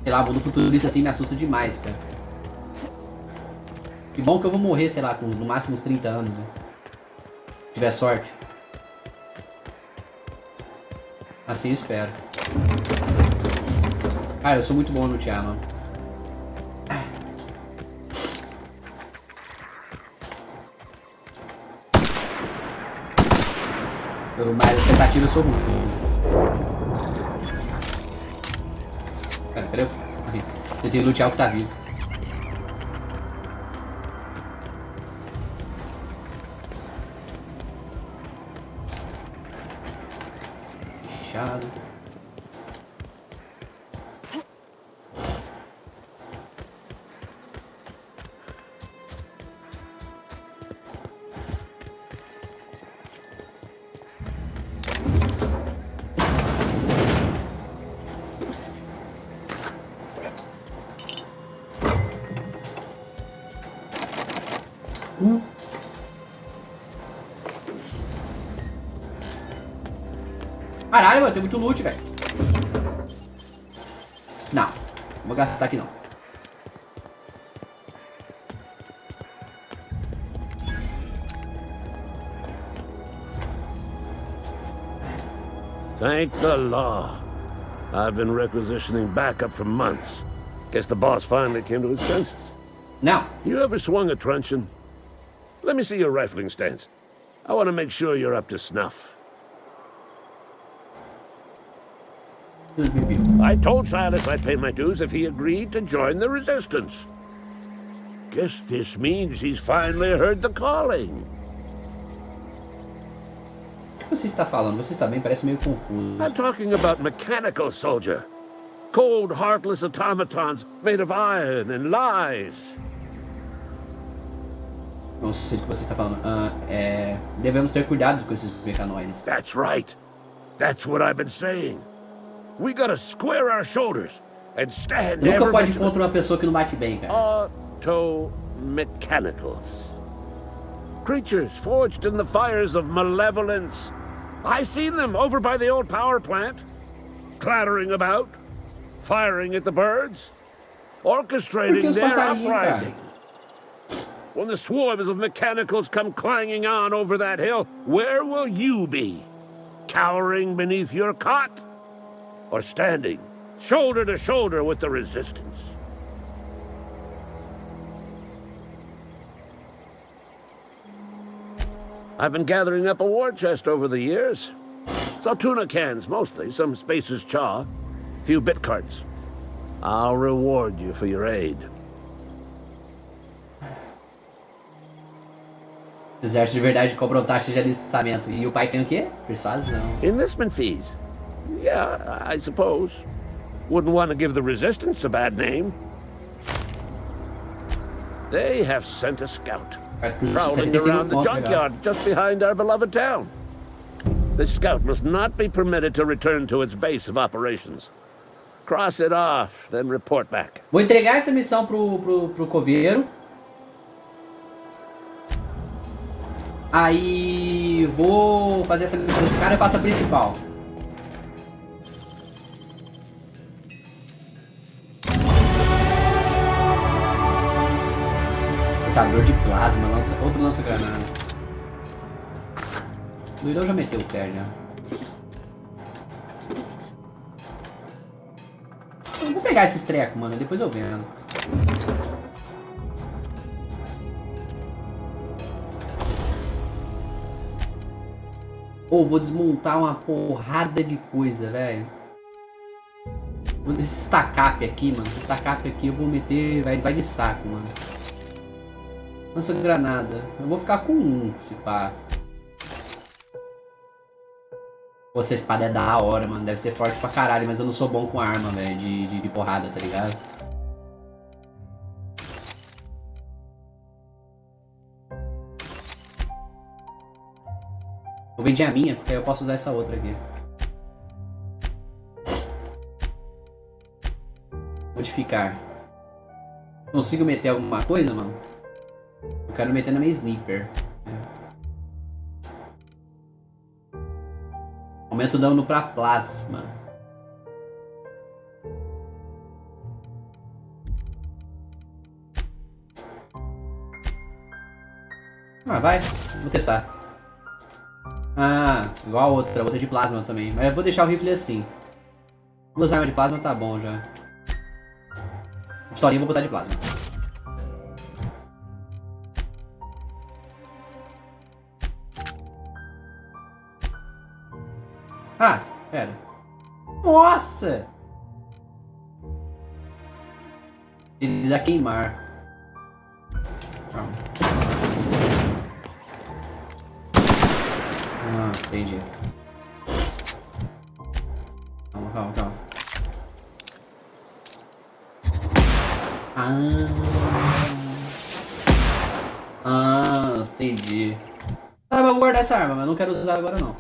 S1: Sei lá, mundo futurista assim me assusta demais, cara. Que bom que eu vou morrer, sei lá, com no máximo uns 30 anos, né? Se tiver sorte. Assim eu espero. Cara, eu sou muito bom no lutear, mano. Mas acertativo eu sou muito. Pera, eu tenho que lutear o que tá vivo. Fechado. Caralho, mano, tem muito loot, velho. Não, não vou gastar aqui não.
S4: Thank the law. I've been requisitioning backup for months. Guess the boss finally came to his senses.
S1: Now.
S4: You ever swung a truncheon? Let me see your rifling stance. I want to make sure you're up to snuff. I told Silas I'd pay my dues if he agreed to join the resistance. Guess this means he's finally heard the calling.
S1: O que você está falando? Você está bem? Parece meio confuso.
S4: I'm talking about mechanical soldier. Cold, heartless automatons made of iron and lies.
S1: Não sei do que você está falando. Devemos ter cuidado com esses mecanoides.
S4: That's right. That's what I've been saying. We gotta square our shoulders and stand.
S1: Nunca pode ir contra uma pessoa que não bate bem, cara.
S4: Auto-mechanicals. Creatures forged in the fires of malevolence. I seen them over by the old power plant, clattering about, firing at the birds, orchestrating their uprising. When the swarms of mechanicals come clanging on over that hill, where will you be? Cowering beneath your cot? Or standing, shoulder to shoulder with the resistance? I've been gathering up a war chest over the years. Saltuna cans, mostly, some Spacer's chaw, few bit cards. I'll reward you for your aid.
S1: O exército de verdade cobram taxa de alistamento. E o pai tem o quê? Persuasão.
S4: Enlistment fees. Yeah, I suppose. Wouldn't want to give the resistance a bad name. They have sent a scout, prowling around the junkyard just behind our beloved town. This scout must not be permitted to return to its base of operations. Cross it off, then report back.
S1: Vou entregar essa missão pro coveiro. Aí vou fazer essa missão desse cara e faço a principal. Portador de plasma, outro lança-granada. O Doidão já meteu o pé já. Eu vou pegar esses trecos, mano, depois eu vendo. Ou vou desmontar uma porrada de coisa, velho. Esse stack-up aqui, mano. Esse stack-up aqui eu vou meter. Vai de saco, mano. Lança granada. Eu vou ficar com um, se pá. Pô, essa espada é da hora, mano. Deve ser forte pra caralho, mas eu não sou bom com arma, velho. De porrada, tá ligado? Vou vender a minha, porque aí eu posso usar essa outra aqui. Modificar. Consigo meter alguma coisa, mano? Eu quero meter na minha sniper. Aumenta o dano pra plasma. Ah, vai. Vou testar. Ah, igual a outra de plasma também. Mas eu vou deixar o rifle assim. Duas armas de plasma tá bom já. Pistolinha eu vou botar de plasma. Ah, pera. Nossa! Ele dá queimar. Calma. Ah, entendi. Calma. Ah, entendi. Ah, mas eu vou guardar essa arma, mas não quero usar agora não.